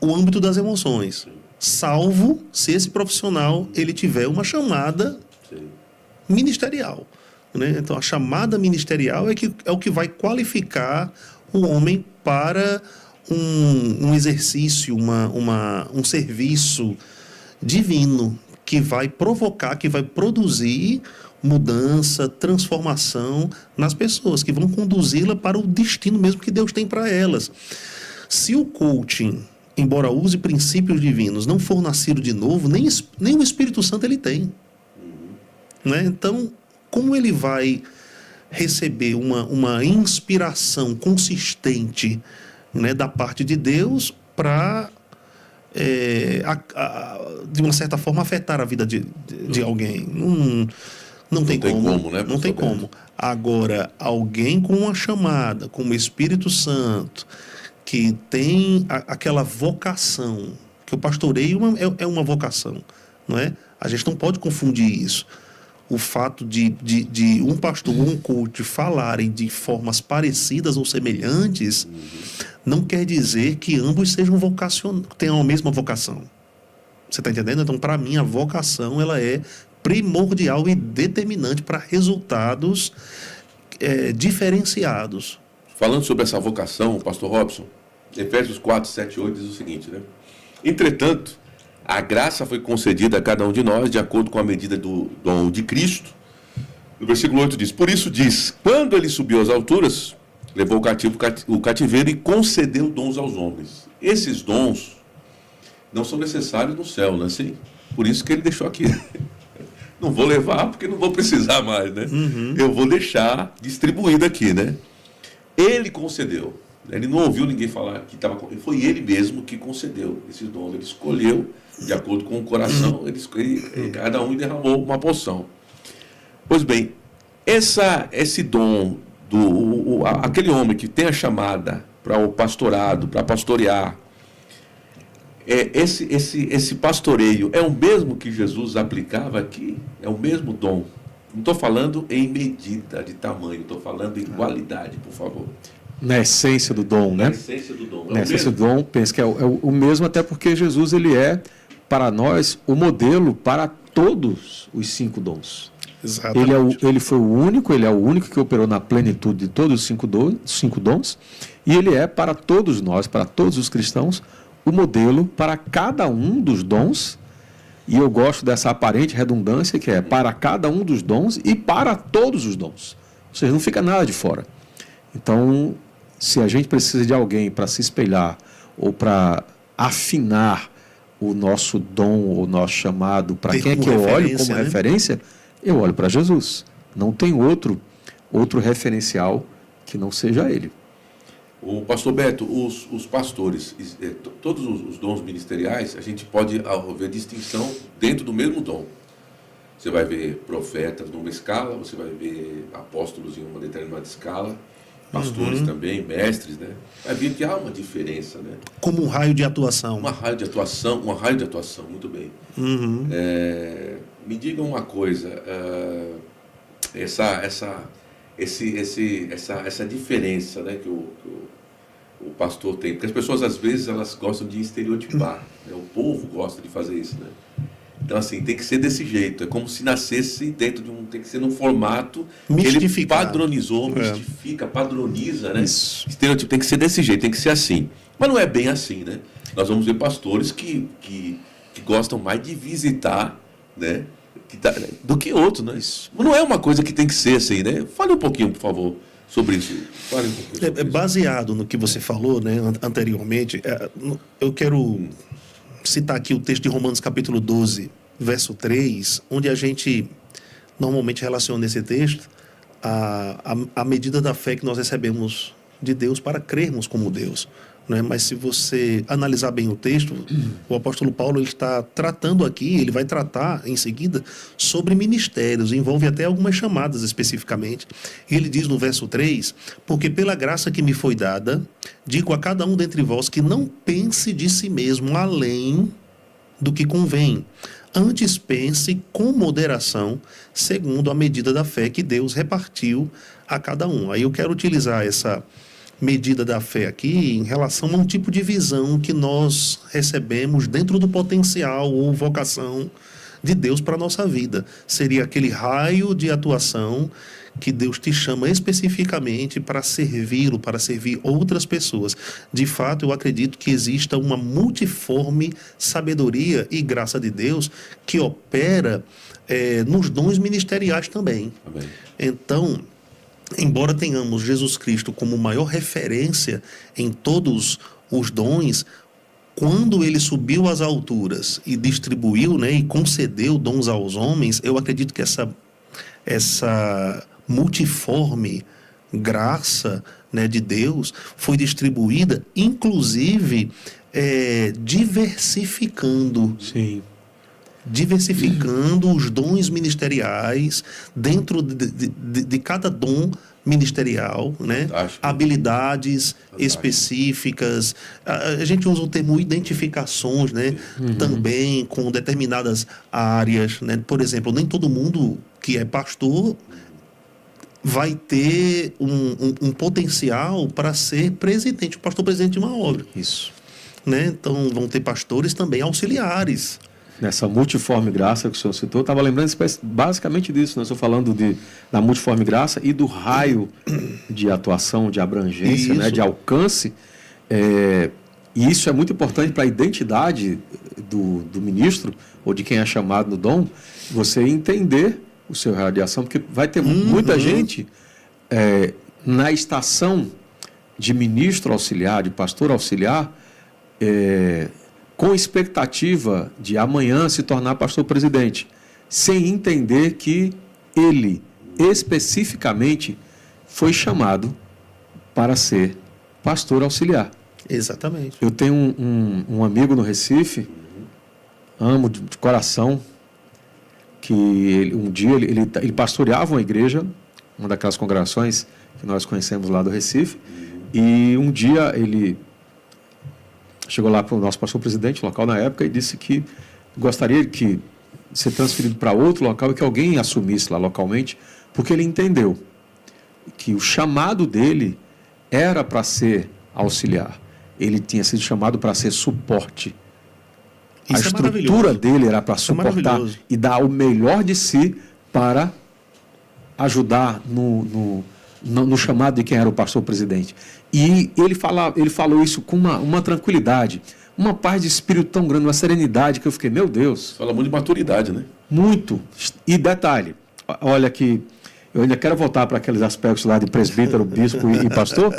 o âmbito das emoções, salvo se esse profissional ele tiver uma chamada ministerial. Né? Então, a chamada ministerial é o que vai qualificar o homem para um exercício, um serviço divino que vai provocar, que vai produzir mudança, transformação nas pessoas, que vão conduzi-la para o destino mesmo que Deus tem para elas. Se o coaching, embora use princípios divinos, não for nascido de novo, nem o Espírito Santo ele tem. Né? Então, como ele vai receber uma inspiração consistente, né, da parte de Deus para, de uma certa forma, afetar a vida de alguém? Não tem como, né? Não tem como. Agora, alguém com uma chamada, como o Espírito Santo, que tem aquela vocação, que o pastoreio é uma vocação, não é? A gente não pode confundir isso. O fato de um pastor ou um coach falarem de formas parecidas ou semelhantes não quer dizer que ambos sejam tenham a mesma vocação. Você está entendendo? Então, para mim, a vocação ela é primordial e determinante para resultados diferenciados. Falando sobre essa vocação, pastor Robson, Efésios 4, 7 e 8 diz o seguinte, né? Entretanto, a graça foi concedida a cada um de nós de acordo com a medida do dom de Cristo. No versículo 8 diz, por isso diz, quando ele subiu às alturas, levou o cativeiro e concedeu dons aos homens. Esses dons não são necessários no céu, não é assim? Por isso que ele deixou aqui. Não vou levar porque não vou precisar mais, né? Eu vou deixar distribuído aqui, né? Ele concedeu. Ele não ouviu ninguém falar que estava... Foi ele mesmo que concedeu esses dons. Ele escolheu, de acordo com o coração, cada um derramou uma porção. Pois bem, esse dom, aquele homem que tem a chamada para o pastorado, para pastorear, esse pastoreio é o mesmo que Jesus aplicava aqui? É o mesmo dom? Não estou falando em medida de tamanho, estou falando em qualidade, por favor. Na essência do dom, né? Na essência do dom. Na essência do dom, penso que é o mesmo, até porque Jesus ele é, para nós, o modelo para todos os 5 dons. Exatamente. Ele foi o único que operou na plenitude de todos os 5 dons, e ele é para todos nós, para todos os cristãos, o modelo para cada um dos dons, e eu gosto dessa aparente redundância que é para cada um dos dons e para todos os dons. Ou seja, não fica nada de fora. Então, se a gente precisa de alguém para se espelhar ou para afinar o nosso dom ou o nosso chamado, para quem é que eu olho como referência, eu olho para Jesus. Não tem outro referencial que não seja ele. O pastor Beto, os pastores, todos os dons ministeriais, a gente pode ver distinção dentro do mesmo dom. Você vai ver profetas numa escala, você vai ver apóstolos em uma determinada escala, pastores também, mestres, né? Vai ver que há uma diferença, né? Como um raio de atuação. Um raio de atuação, muito bem. Me digam uma coisa, essa diferença, né, que o pastor tem, porque as pessoas às vezes elas gostam de estereotipar, né? O povo gosta de fazer isso, né? Então assim, tem que ser desse jeito, é como se nascesse dentro de tem que ser num formato que ele padronizou, padroniza, né? Estereotipo tem que ser desse jeito, tem que ser assim, mas não é bem assim, né? Nós vamos ver pastores que gostam mais de visitar, né, do que outros, né? Não é uma coisa que tem que ser assim, né? Fale um pouquinho, por favor, sobre isso. Fale um pouquinho sobre isso. Baseado no que você falou, né, anteriormente, eu quero citar aqui o texto de Romanos capítulo 12, verso 3, onde a gente normalmente relaciona esse texto à medida da fé que nós recebemos de Deus para crermos como Deus. Né? Mas se você analisar bem o texto, o apóstolo Paulo ele está tratando aqui, ele vai tratar em seguida sobre ministérios, envolve até algumas chamadas especificamente. Ele diz no verso 3, porque pela graça que me foi dada, digo a cada um dentre vós que não pense de si mesmo além do que convém. Antes pense com moderação, segundo a medida da fé que Deus repartiu a cada um. Aí eu quero utilizar essa medida da fé aqui em relação a um tipo de visão que nós recebemos dentro do potencial ou vocação de Deus para a nossa vida. Seria aquele raio de atuação que Deus te chama especificamente para servi-lo, para servir outras pessoas. De fato, eu acredito que exista uma multiforme sabedoria e graça de Deus que opera nos dons ministeriais também. Amém. Então, embora tenhamos Jesus Cristo como maior referência em todos os dons, quando ele subiu às alturas e distribuiu, né, e concedeu dons aos homens, eu acredito que essa multiforme graça, né, de Deus foi distribuída, inclusive diversificando. Sim. Diversificando os dons ministeriais dentro de cada dom ministerial, né? Habilidades específicas. A gente usa o termo identificações, né? Também com determinadas áreas, né? Por exemplo, nem todo mundo que é pastor vai ter um potencial para ser presidente, o pastor presidente de uma obra. Isso. Né? Então, vão ter pastores também auxiliares. Nessa multiforme graça que o senhor citou, eu estava lembrando basicamente disso, né? Estou falando da multiforme graça e do raio de atuação, de abrangência, né? De alcance. E isso é muito importante para a identidade do ministro, ou de quem é chamado no dom, você entender o seu raio de ação, porque vai ter muita gente na estação de ministro auxiliar, de pastor auxiliar, com expectativa de amanhã se tornar pastor presidente, sem entender que ele especificamente foi chamado para ser pastor auxiliar. Exatamente. Eu tenho um amigo no Recife, amo de coração, que um dia ele pastoreava uma igreja, uma daquelas congregações que nós conhecemos lá do Recife, e um dia ele chegou lá para o nosso pastor presidente local na época e disse que gostaria de ser transferido para outro local e que alguém assumisse lá localmente, porque ele entendeu que o chamado dele era para ser auxiliar. Ele tinha sido chamado para ser suporte. A estrutura dele era para suportar e dar o melhor de si para ajudar no chamado de quem era o pastor presidente. E ele falou isso com uma tranquilidade, uma paz de espírito tão grande, uma serenidade, que eu fiquei, meu Deus. Fala muito de maturidade, né? Muito. E detalhe, olha que eu ainda quero voltar para aqueles aspectos lá de presbítero, bispo e pastor,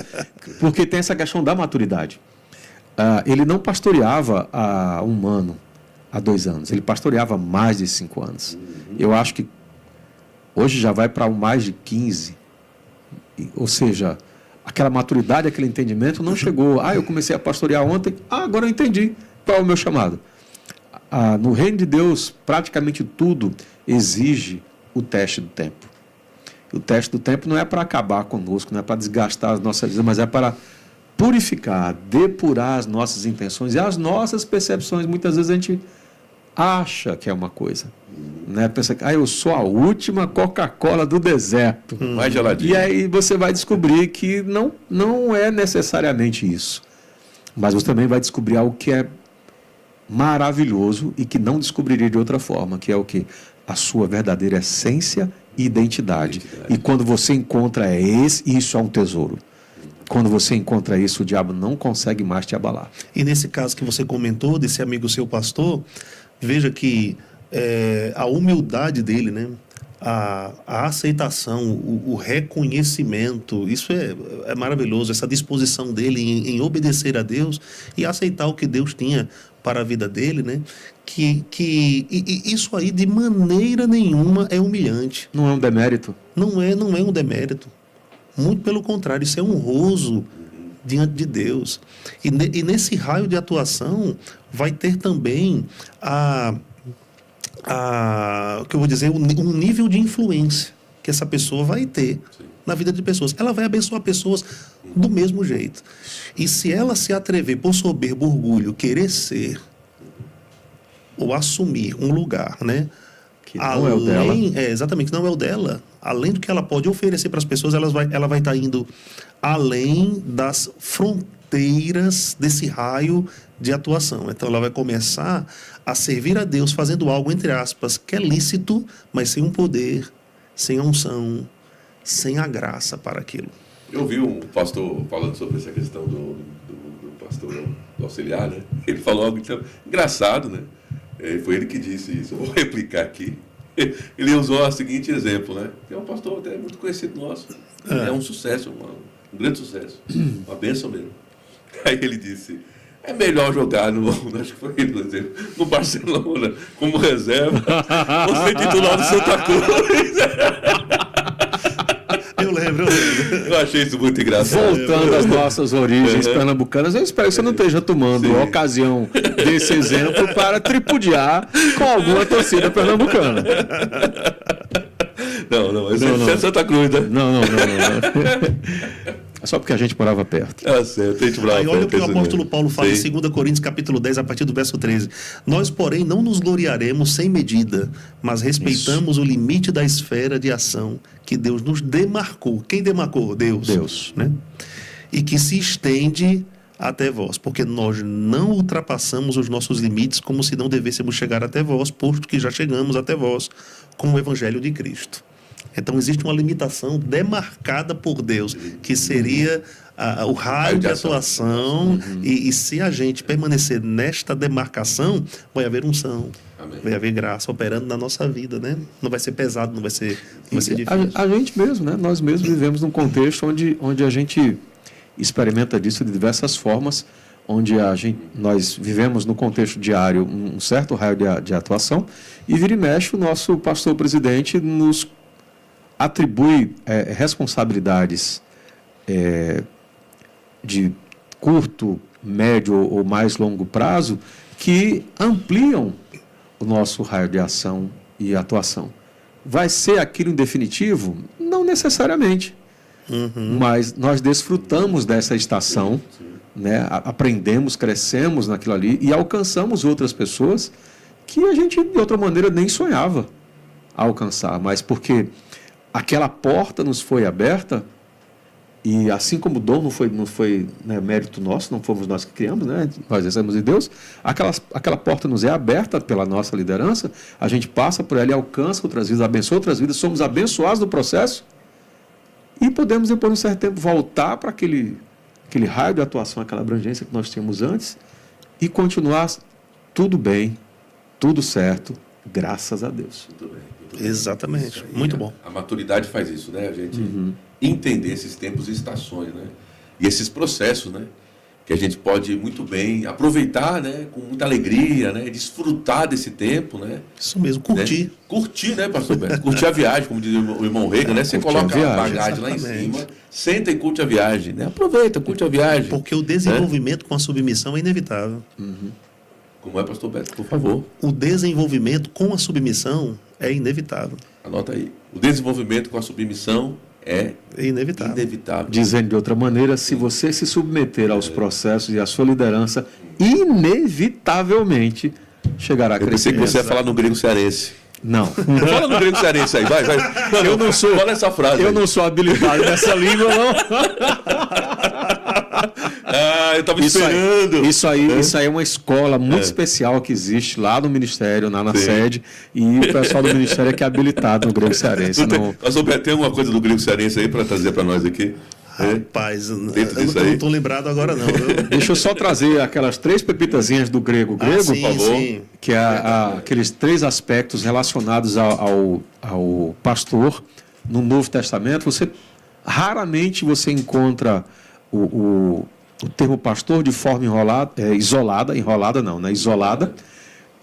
porque tem essa questão da maturidade. Ele não pastoreava há 1 ano, há 2 anos. Ele pastoreava há mais de 5 anos. Eu acho que hoje já vai para mais de 15. Ou seja, aquela maturidade, aquele entendimento não chegou. Eu comecei a pastorear ontem, agora eu entendi qual é o meu chamado. No reino de Deus, praticamente tudo exige o teste do tempo. O teste do tempo não é para acabar conosco, não é para desgastar as nossas vidas, mas é para purificar, depurar as nossas intenções e as nossas percepções. Muitas vezes a gente acha que é uma coisa, né? Pensa que eu sou a última Coca-Cola do deserto. Mais geladinho. E aí você vai descobrir que não é necessariamente isso. Mas você também vai descobrir algo que é maravilhoso e que não descobriria de outra forma, que é o quê? A sua verdadeira essência e identidade. E quando você encontra isso é um tesouro. Quando você encontra isso, o diabo não consegue mais te abalar. E nesse caso que você comentou, desse amigo seu pastor, veja que a humildade dele, né? A aceitação, o reconhecimento, isso é maravilhoso, essa disposição dele em obedecer a Deus e aceitar o que Deus tinha para a vida dele, né? Que isso aí de maneira nenhuma é humilhante. Não é um demérito. Não é um demérito. Muito pelo contrário, isso é honroso diante de Deus. E nesse raio de atuação vai ter também o que eu vou dizer, um nível de influência que essa pessoa vai ter na vida de pessoas. Ela vai abençoar pessoas do mesmo jeito. E se ela se atrever por soberbo orgulho, querer ser ou assumir um lugar, né? Que não é o dela. Exatamente, não é o dela. Além do que ela pode oferecer para as pessoas, ela vai estar indo além das fronteiras desse raio de atuação. Então ela vai começar a servir a Deus fazendo algo, entre aspas, que é lícito, mas sem um poder, sem a unção, sem a graça para aquilo. Eu vi um pastor falando sobre essa questão do pastor do auxiliar, né? Ele falou algo então, engraçado, né? Foi ele que disse isso. Eu vou replicar aqui. Ele usou o seguinte exemplo, né? Tem um pastor até muito conhecido nosso. É um sucesso, um grande sucesso. Uma bênção mesmo. Aí ele disse, é melhor jogar acho que foi ele, no Barcelona como reserva, você titular do Santa Cruz. Eu lembro. Eu achei isso muito engraçado. Voltando às nossas origens pernambucanas, eu espero que você não esteja tomando a ocasião desse exemplo para tripudiar com alguma torcida pernambucana. Não, esse é Santa Cruz, né? Não. só porque a gente morava perto. É certo, a gente morava perto. Aí olha o que o apóstolo Paulo fala Sim. em 2 Coríntios capítulo 10, a partir do verso 13. Nós, porém, não nos gloriaremos sem medida, mas respeitamos o limite da esfera de ação que Deus nos demarcou. Quem demarcou? Deus. Né? E que se estende até vós, porque nós não ultrapassamos os nossos limites como se não devêssemos chegar até vós, posto que já chegamos até vós com o Evangelho de Cristo. Então existe uma limitação demarcada por Deus, que seria o raio de atuação, e se a gente permanecer nesta demarcação, vai haver unção, vai haver graça operando na nossa vida, né? Não vai ser pesado, não vai ser difícil. A gente mesmo, né? Nós mesmos vivemos num contexto onde a gente experimenta disso de diversas formas, onde nós vivemos no contexto diário um certo raio de atuação, e vira e mexe o nosso pastor-presidente nos atribui responsabilidades de curto, médio ou mais longo prazo que ampliam o nosso raio de ação e atuação. Vai ser aquilo em definitivo? Não necessariamente. Mas nós desfrutamos dessa estação, né? Aprendemos, crescemos naquilo ali e alcançamos outras pessoas que a gente, de outra maneira, nem sonhava alcançar. Mas porque aquela porta nos foi aberta, e assim como o dom não foi né, mérito nosso, não fomos nós que criamos, né? Nós recebemos de Deus, aquela porta nos é aberta pela nossa liderança, a gente passa por ela e alcança outras vidas, abençoa outras vidas, somos abençoados no processo, e podemos depois, num certo tempo, voltar para aquele raio de atuação, aquela abrangência que nós tínhamos antes, e continuar tudo bem, tudo certo, graças a Deus. Muito bem. Exatamente, muito bom. A maturidade faz isso, né? A gente entender esses tempos e estações, né? E esses processos, né? Que a gente pode muito bem aproveitar, né? Com muita alegria, né? Desfrutar desse tempo, né? Isso mesmo, curtir. Né? Curtir, né, pastor Beto? Curtir a viagem, como diz o irmão Reagan, né? Você coloca a bagagem lá em cima, senta e curte a viagem, né? Aproveita, curte a viagem. Porque o desenvolvimento com a submissão é inevitável. Como é, pastor Beto? Por favor. O desenvolvimento com a submissão é inevitável. Anota aí. O desenvolvimento com a submissão é inevitável. Dizendo de outra maneira, se você se submeter aos processos e à sua liderança, inevitavelmente chegará a crescer. Eu pensei que você ia falar no grego cearense. Não. Fala no grego cearense aí, vai. Eu não sou. Fala essa frase. Eu não sou habilitado nessa língua, não. Eu estava esperando. Isso aí é uma escola muito especial que existe lá no Ministério, na sede, e o pessoal do Ministério é que é habilitado no grego cearense. Tem alguma coisa do grego cearense aí para trazer para nós aqui? Rapaz, eu não estou lembrado agora não. Deixa eu só trazer aquelas 3 pepitazinhas do grego, sim, por favor, sim. Que é aqueles 3 aspectos relacionados ao pastor no Novo Testamento. Raramente você encontra o termo pastor de forma isolada,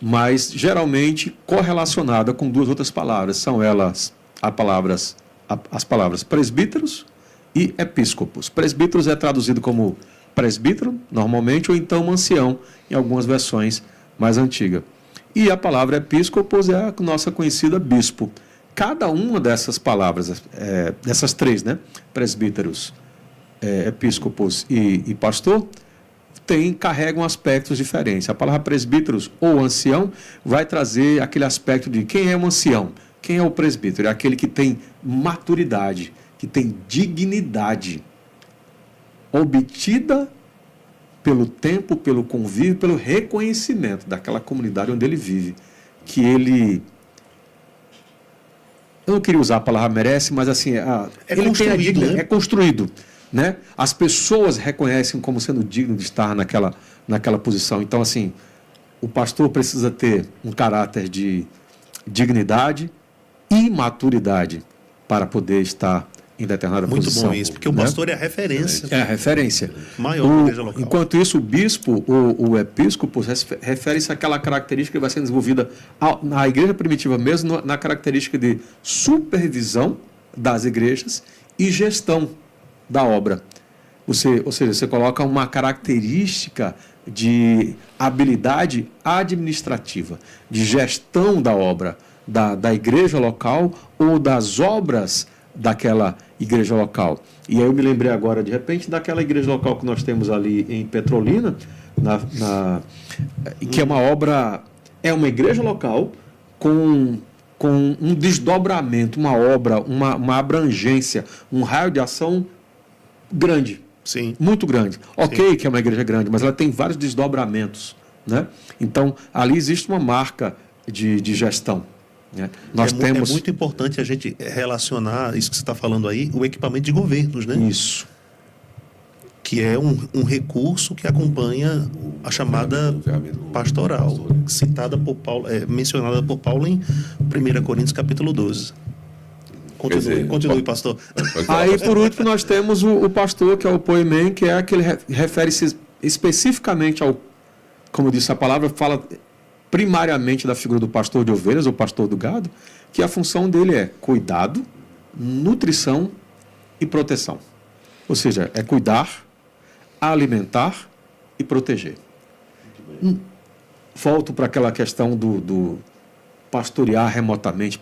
mas geralmente correlacionada com 2 outras palavras. São elas as palavras presbíteros e episcopos. Presbíteros é traduzido como presbítero, normalmente, ou então ancião, em algumas versões mais antigas. E a palavra episcopos é a nossa conhecida bispo. Cada uma dessas palavras, dessas 3, né? Presbíteros, episcopos e pastor, carregam aspectos diferentes. A palavra presbíteros ou ancião vai trazer aquele aspecto de quem é um ancião, quem é o presbítero. É aquele que tem maturidade, que tem dignidade obtida pelo tempo, pelo convívio, pelo reconhecimento daquela comunidade onde ele vive, que ele... Eu não queria usar a palavra merece, mas assim, ele construído, né? É construído, né? As pessoas reconhecem como sendo digno de estar naquela posição. Então, assim, o pastor precisa ter um caráter de dignidade e maturidade para poder estar em determinada posição. Muito bom isso, porque o pastor é a referência. É a referência. Maior da igreja local. Enquanto isso, o bispo, o episcopo, refere-se àquela característica que vai ser desenvolvida na igreja primitiva mesmo, na característica de supervisão das igrejas e gestão da obra. Ou seja, você coloca uma característica de habilidade administrativa, de gestão da obra, da igreja local ou das obras daquela igreja local. E aí eu me lembrei agora, de repente, daquela igreja local que nós temos ali em Petrolina, que é uma obra, é uma igreja local com um desdobramento, uma obra, uma abrangência, um raio de ação grande. Sim. Muito grande. Ok, Sim. que é uma igreja grande, mas ela tem vários desdobramentos, né? Então, ali existe uma marca de gestão. Né? Nós temos... É muito importante a gente relacionar isso que você está falando aí, o equipamento de governos, né? Isso. Que é um recurso que acompanha a chamada pastoral, citada por Paulo, mencionada por Paulo em 1 Coríntios capítulo 12. Continue, pastor. Aí, por último, nós temos o pastor, que é o poimen, que é aquele refere-se especificamente ao, como disse a palavra, fala primariamente da figura do pastor de ovelhas, ou pastor do gado, que a função dele é cuidado, nutrição e proteção. Ou seja, é cuidar, alimentar e proteger. Volto para aquela questão do pastorear remotamente,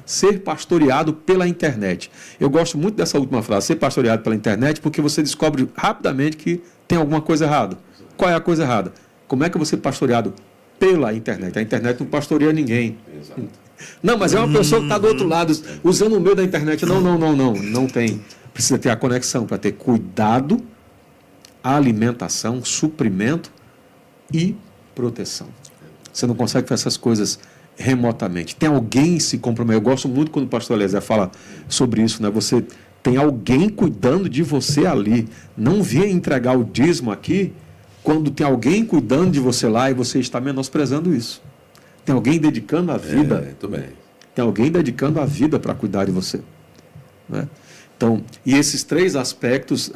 ser pastoreado pela internet. Eu gosto muito dessa última frase, ser pastoreado pela internet, porque você descobre rapidamente que tem alguma coisa errada. Qual é a coisa errada? Como é que você é pastoreado pela internet? A internet não pastoreia ninguém. Exato. Não, mas é uma pessoa que está do outro lado, usando o meio da internet. Não tem. Precisa ter a conexão para ter cuidado, alimentação, suprimento e proteção. Você não consegue fazer essas coisas remotamente. Tem alguém se comprometendo. Eu gosto muito quando o pastor Eliezer fala sobre isso, né? Você tem alguém cuidando de você ali. Não venha entregar o dízimo aqui quando tem alguém cuidando de você lá e você está menosprezando isso. Tem alguém dedicando a vida. Muito bem. Tem alguém dedicando a vida para cuidar de você. Né? Então, e esses três aspectos,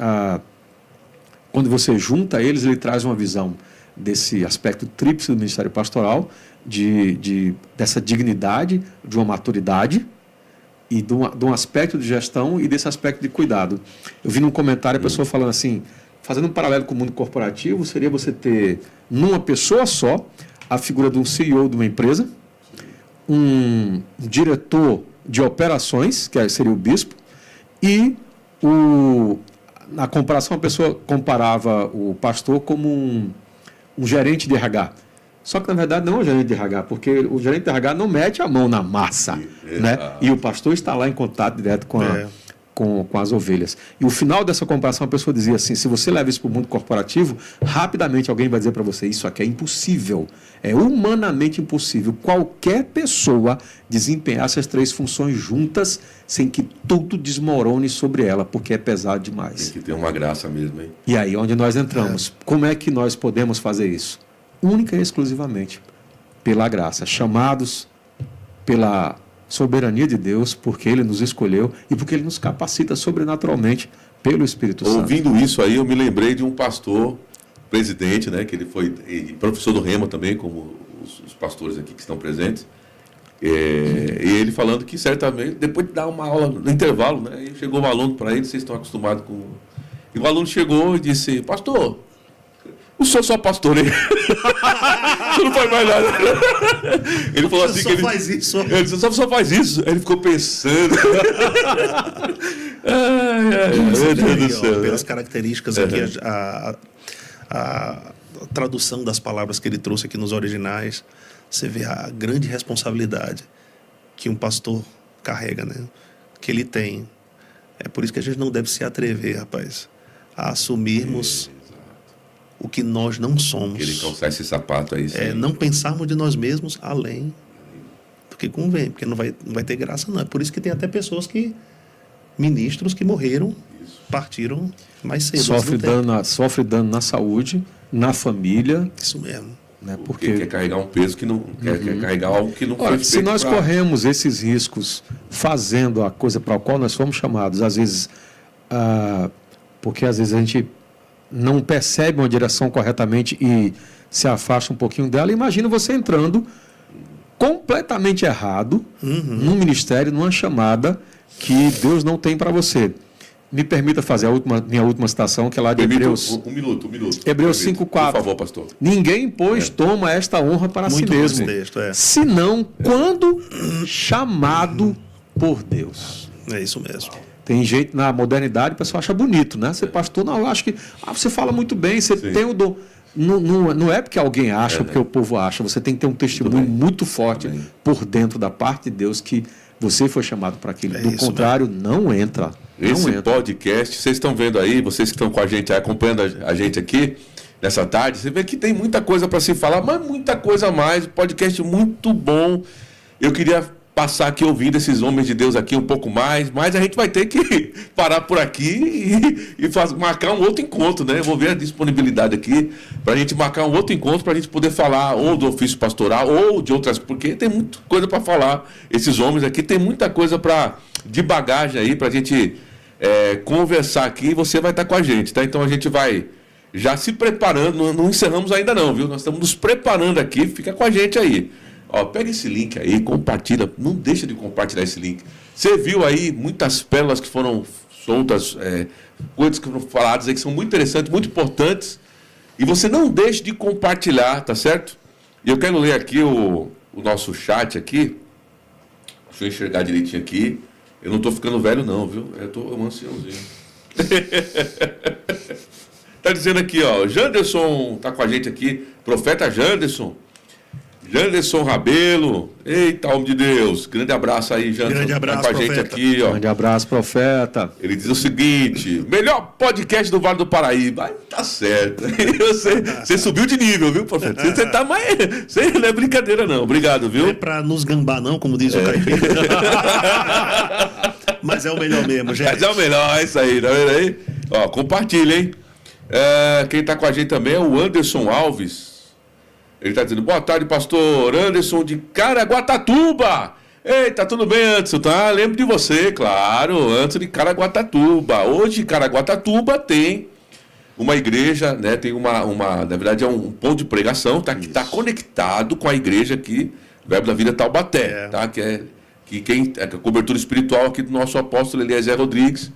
quando você junta eles, ele traz uma visão desse aspecto tríplice do ministério pastoral, dessa dignidade, de uma maturidade e de um aspecto de gestão e desse aspecto de cuidado. Eu vi num comentário a pessoa falando assim, fazendo um paralelo com o mundo corporativo, seria você ter numa pessoa só a figura de um CEO de uma empresa, um diretor de operações, que seria o bispo, e na comparação a pessoa comparava o pastor como um gerente de RH. Só que, na verdade, não é um gerente de RH, porque o gerente de RH não mete a mão na massa, né? E o pastor está lá em contato direto com as ovelhas. E o final dessa comparação, a pessoa dizia assim, se você leva isso para o mundo corporativo, rapidamente alguém vai dizer para você, isso aqui é impossível, é humanamente impossível qualquer pessoa desempenhar essas três funções juntas sem que tudo desmorone sobre ela, porque é pesado demais. Tem que ter uma graça mesmo, hein? E aí, onde nós entramos, como é que nós podemos fazer isso? Única e exclusivamente pela graça, chamados pela soberania de Deus, porque Ele nos escolheu e porque Ele nos capacita sobrenaturalmente pelo Espírito Santo. Ouvindo isso aí, eu me lembrei de um pastor, presidente, né, que ele foi professor do Rema também, como os pastores aqui que estão presentes, e ele falando que certamente, depois de dar uma aula no intervalo, né, chegou um aluno para ele, vocês estão acostumados com... E o aluno chegou e disse, pastor, o senhor só pastoreia. Você não faz mais nada. Ele falou assim que ele faz isso. Ele disse, só faz isso. Aí ele ficou pensando. Meu Deus do céu. Pelas características aqui, a tradução das palavras que ele trouxe aqui nos originais, você vê a grande responsabilidade que um pastor carrega, né? Que ele tem. É por isso que a gente não deve se atrever, rapaz, a assumirmos o que nós não somos. Que ele calçar esse sapato aí. Não pensarmos de nós mesmos além do que convém, porque não vai ter graça, não. É por isso que tem até pessoas ministros que morreram, partiram mais cedo. Sofre dano na saúde, na família. Isso mesmo. Né? Porque quer carregar um peso que não quer carregar algo que não foi feito. Se nós corremos esses riscos fazendo a coisa para a qual nós fomos chamados, às vezes, porque às vezes a gente não percebe uma direção corretamente e se afasta um pouquinho dela, imagina você entrando completamente errado num ministério, numa chamada que Deus não tem para você. Me permita fazer minha última citação, que é lá de Hebreus. Um minuto. Hebreus 5:4. Por favor, pastor. Ninguém, pois, toma esta honra para si mesmo, texto, senão quando chamado por Deus. É isso mesmo. Tem gente na modernidade, o pessoal acha bonito, né? Ser pastor, não, eu acho que você fala muito bem, você tem o dom. Não é porque alguém acha, porque o povo acha. Você tem que ter um testemunho muito forte por dentro da parte de Deus que você foi chamado para aquilo. Do contrário, não entra. Esse podcast, vocês estão vendo aí, vocês que estão com a gente, acompanhando a gente aqui nessa tarde, você vê que tem muita coisa para se falar, mas muita coisa a mais. Podcast muito bom. Eu queria passar aqui ouvindo esses homens de Deus aqui um pouco mais, mas a gente vai ter que parar por aqui e marcar um outro encontro, né? Eu vou ver a disponibilidade aqui para a gente marcar um outro encontro para a gente poder falar ou do ofício pastoral ou de outras, porque tem muita coisa para falar. Esses homens aqui tem muita coisa de bagagem aí para a gente conversar aqui e você vai estar com a gente, tá? Então a gente vai já se preparando, não encerramos ainda não, viu? Nós estamos nos preparando aqui, fica com a gente aí. Ó, pega esse link aí, compartilha, não deixa de compartilhar esse link. Você viu aí muitas pérolas que foram soltas, coisas que foram faladas aí que são muito interessantes, muito importantes, e você não deixe de compartilhar, tá certo? E eu quero ler aqui o nosso chat aqui, deixa eu enxergar direitinho aqui, eu não estou ficando velho não, viu? Eu estou um anciãozinho. Tá dizendo aqui, ó, Janderson tá com a gente aqui, profeta Janderson Rabelo, eita, homem de Deus, grande abraço aí, Janderson. Grande abraço, tá com a gente aqui, ó. Grande abraço, profeta. Ele diz o seguinte: melhor podcast do Vale do Paraíba. Aí, tá certo. Você subiu de nível, viu, profeta? Você tá mais. Você não é brincadeira, não. Obrigado, viu? Não é pra nos gambar, não, como diz o caipira. Mas é o melhor mesmo, gente. Mas é o melhor, é isso aí, tá vendo aí? Ó, compartilha, hein? Quem tá com a gente também é o Anderson Alves. Ele está dizendo, boa tarde, pastor Anderson de Caraguatatuba. Eita, tudo bem, Anderson? Tá? Lembro de você, claro, Anderson de Caraguatatuba. Hoje, Caraguatatuba tem uma igreja, né? Tem na verdade, é um ponto de pregação, tá? Que está conectado com a igreja aqui, Verbo da Vida Taubaté, tá? Que é a cobertura espiritual aqui do nosso apóstolo Eliezer Rodrigues,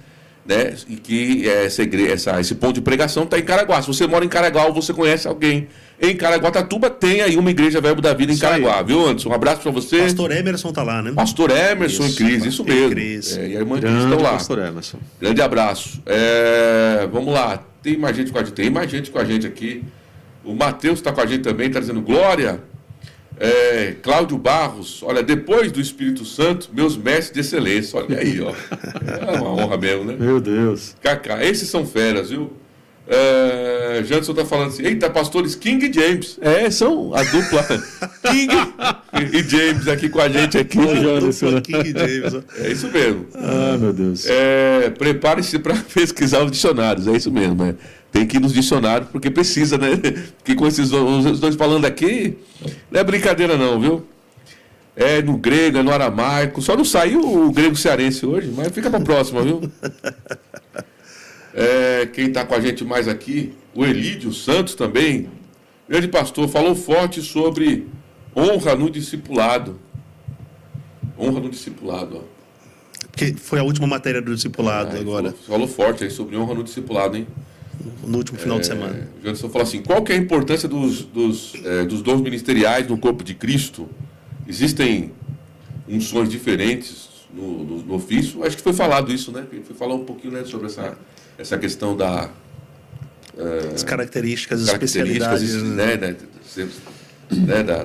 né? E que esse ponto de pregação está em Caraguá. Se você mora em Caraguá ou você conhece alguém em Caraguatatuba, tem aí uma igreja Verbo da Vida em Caraguá, viu, Anderson? Um abraço para você. Pastor Emerson tá lá, né? Pastor Emerson em Cris, isso mesmo. E a irmã Cris estão lá. Pastor Emerson. Grande abraço. Vamos lá. Tem mais gente com a gente aqui. O Matheus está com a gente também, está dizendo glória. Cláudio Barros, olha, depois do Espírito Santo, meus mestres de excelência. Olha aí, ó. É uma honra mesmo, né? Meu Deus. Cacá, esses são feras, viu? Janderson está falando assim, eita, pastores King e James. São a dupla King e James aqui com a gente aqui. King e James. É isso mesmo. Ah, meu Deus. Prepare-se para pesquisar os dicionários, é isso mesmo. Tem que ir nos dicionários, porque precisa, né? Porque com esses dois falando aqui, não é brincadeira não, viu? É no grego, é no aramaico. Só não saiu o grego cearense hoje, mas fica para a próxima, viu? Quem está com a gente mais aqui, o Elídio Santos também, grande pastor, falou forte sobre honra no discipulado. Honra no discipulado, ó. Que foi a última matéria do discipulado agora. Falou forte aí sobre honra no discipulado, hein? No último final de semana. O Janderson falou assim, qual que é a importância dos dons ministeriais no corpo de Cristo? Existem unções diferentes no ofício? Acho que foi falado isso, né? Foi falar um pouquinho, né, sobre essa questão as características, especialidades, né,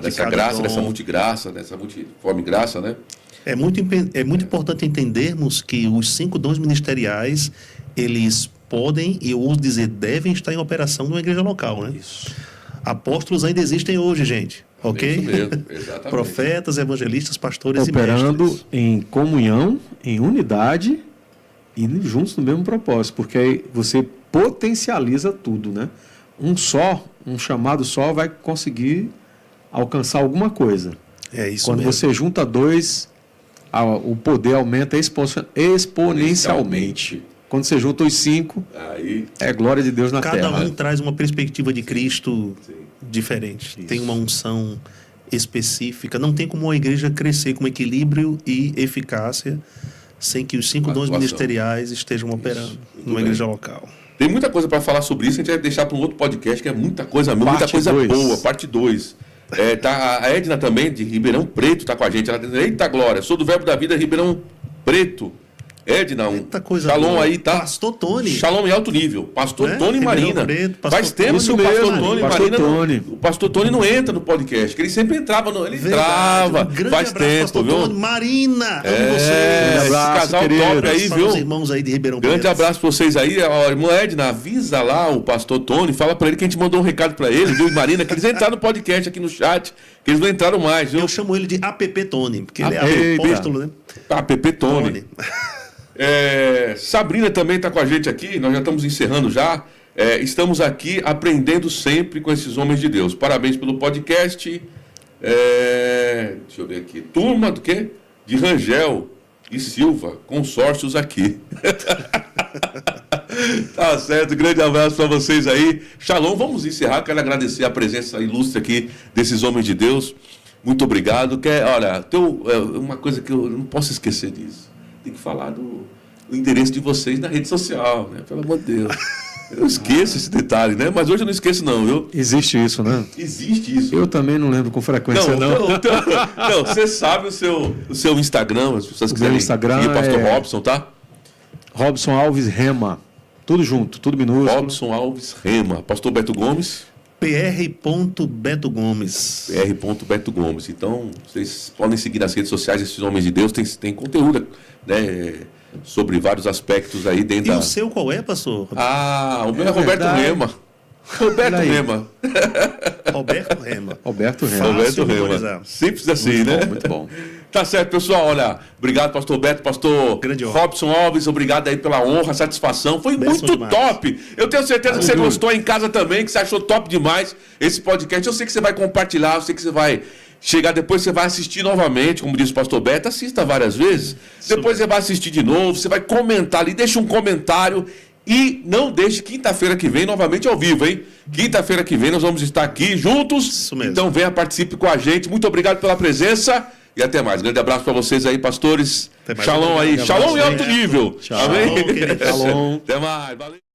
dessa graça, dessa multigraça, dessa multiforme graça, né? É muito importante entendermos que os 5 dons ministeriais, eles podem, e eu ouso dizer, devem estar em operação numa igreja local, né? Isso. Apóstolos ainda existem hoje, gente, ok? Isso mesmo, exatamente. Profetas, evangelistas, pastores operando e mestres. Em comunhão, em unidade e juntos no mesmo propósito, porque aí você potencializa tudo, né? Um chamado só vai conseguir alcançar alguma coisa. É isso Quando mesmo. você junta 2, o poder aumenta exponencialmente. Quando você junta os 5, aí é glória de Deus na terra. Cada um traz uma perspectiva de Cristo diferente. Isso. Tem uma unção específica. Não tem como a igreja crescer com equilíbrio e eficácia sem que os 5 dons ministeriais estejam operando numa igreja local. Tem muita coisa para falar sobre isso. A gente vai deixar para um outro podcast, que é muita coisa boa. Parte 2. Tá a Edna também, de Ribeirão Preto, está com a gente. Ela diz, eita glória, sou do Verbo da Vida Ribeirão Preto. Edna, Eita, coisa Shalom boa. aí, tá? Pastor Tony. Shalom em alto nível. Pastor Né? Tony e Ribeirão Marina. Preto, pastor Faz tempo Isso que o pastor mesmo, Tony e pastor Marina. Tony. O pastor Tony não entra no podcast, que ele sempre entrava. Ele Verdade. entrava. Um grande Faz abraço, tempo, pastor viu? Tony. Marina, amo vocês. Esse abraço, casal querido. top aí, Para os viu? irmãos aí de Ribeirão Grande Preto. abraço pra vocês aí. Ó, irmã Edna, avisa lá o pastor Tony, fala pra ele que a gente mandou um recado pra ele, viu? E Marina, que eles entraram no podcast aqui no chat, que eles não entraram mais, viu? Eu chamo ele de APP Tony, porque ele Eita. é apóstolo, né? Ah, Pepe Tony. Sabrina também está com a gente aqui, nós já estamos encerrando já. Estamos aqui aprendendo sempre com esses homens de Deus. Parabéns pelo podcast. Deixa eu ver aqui. Turma do quê? De Rangel e Silva, consórcios aqui. Tá certo, grande abraço para vocês aí. Shalom, vamos encerrar. Quero agradecer a presença ilustre aqui desses homens de Deus. Muito obrigado. Olha, uma coisa que eu não posso esquecer disso. Tem que falar do endereço de vocês na rede social, né? Pelo amor de Deus. Eu esqueço esse detalhe, né? Mas hoje eu não esqueço, não, viu? Existe isso, né? Existe isso. Eu também não lembro com frequência, não. Não, você sabe o seu Instagram, as pessoas O quiserem meu Instagram seguir o Pastor é- Robson, tá? Robson Alves Rema. Tudo junto, tudo minúsculo. Robson Alves Rema. Pastor Beto Gomes, PR.Beto Gomes. PR.Beto Gomes. Então, vocês podem seguir nas redes sociais esses homens de Deus, tem conteúdo, né? Sobre vários aspectos aí dentro E da... o seu qual é, pastor? O meu é É Roberto verdade. Rema. Roberto Olha aí. Rema. Roberto Rema. Roberto Rema. Fácil Roberto Rema. memorizar. Simples assim, né? Muito bom. Tá certo, pessoal. Olha, obrigado, pastor Beto, pastor Grande honra. Robson Alves, obrigado aí pela honra, satisfação. Foi Benção muito demais. top. Eu tenho certeza que você gostou em casa também, que você achou top demais esse podcast. Eu sei que você vai compartilhar, eu sei que você vai chegar depois, você vai assistir novamente, como disse o pastor Beto, assista várias vezes. Depois você vai assistir de novo, você vai comentar ali, deixa um comentário. E não deixe, quinta-feira que vem, novamente ao vivo, hein? Quinta-feira que vem nós vamos estar aqui juntos. Isso mesmo. Então venha, participe com a gente. Muito obrigado pela presença e até mais. Grande abraço para vocês aí, pastores. Até mais. Shalom aí. Grande Shalom abraço, em alto Beto. nível. Shalom, Amém? querido. Shalom. Até mais. Valeu.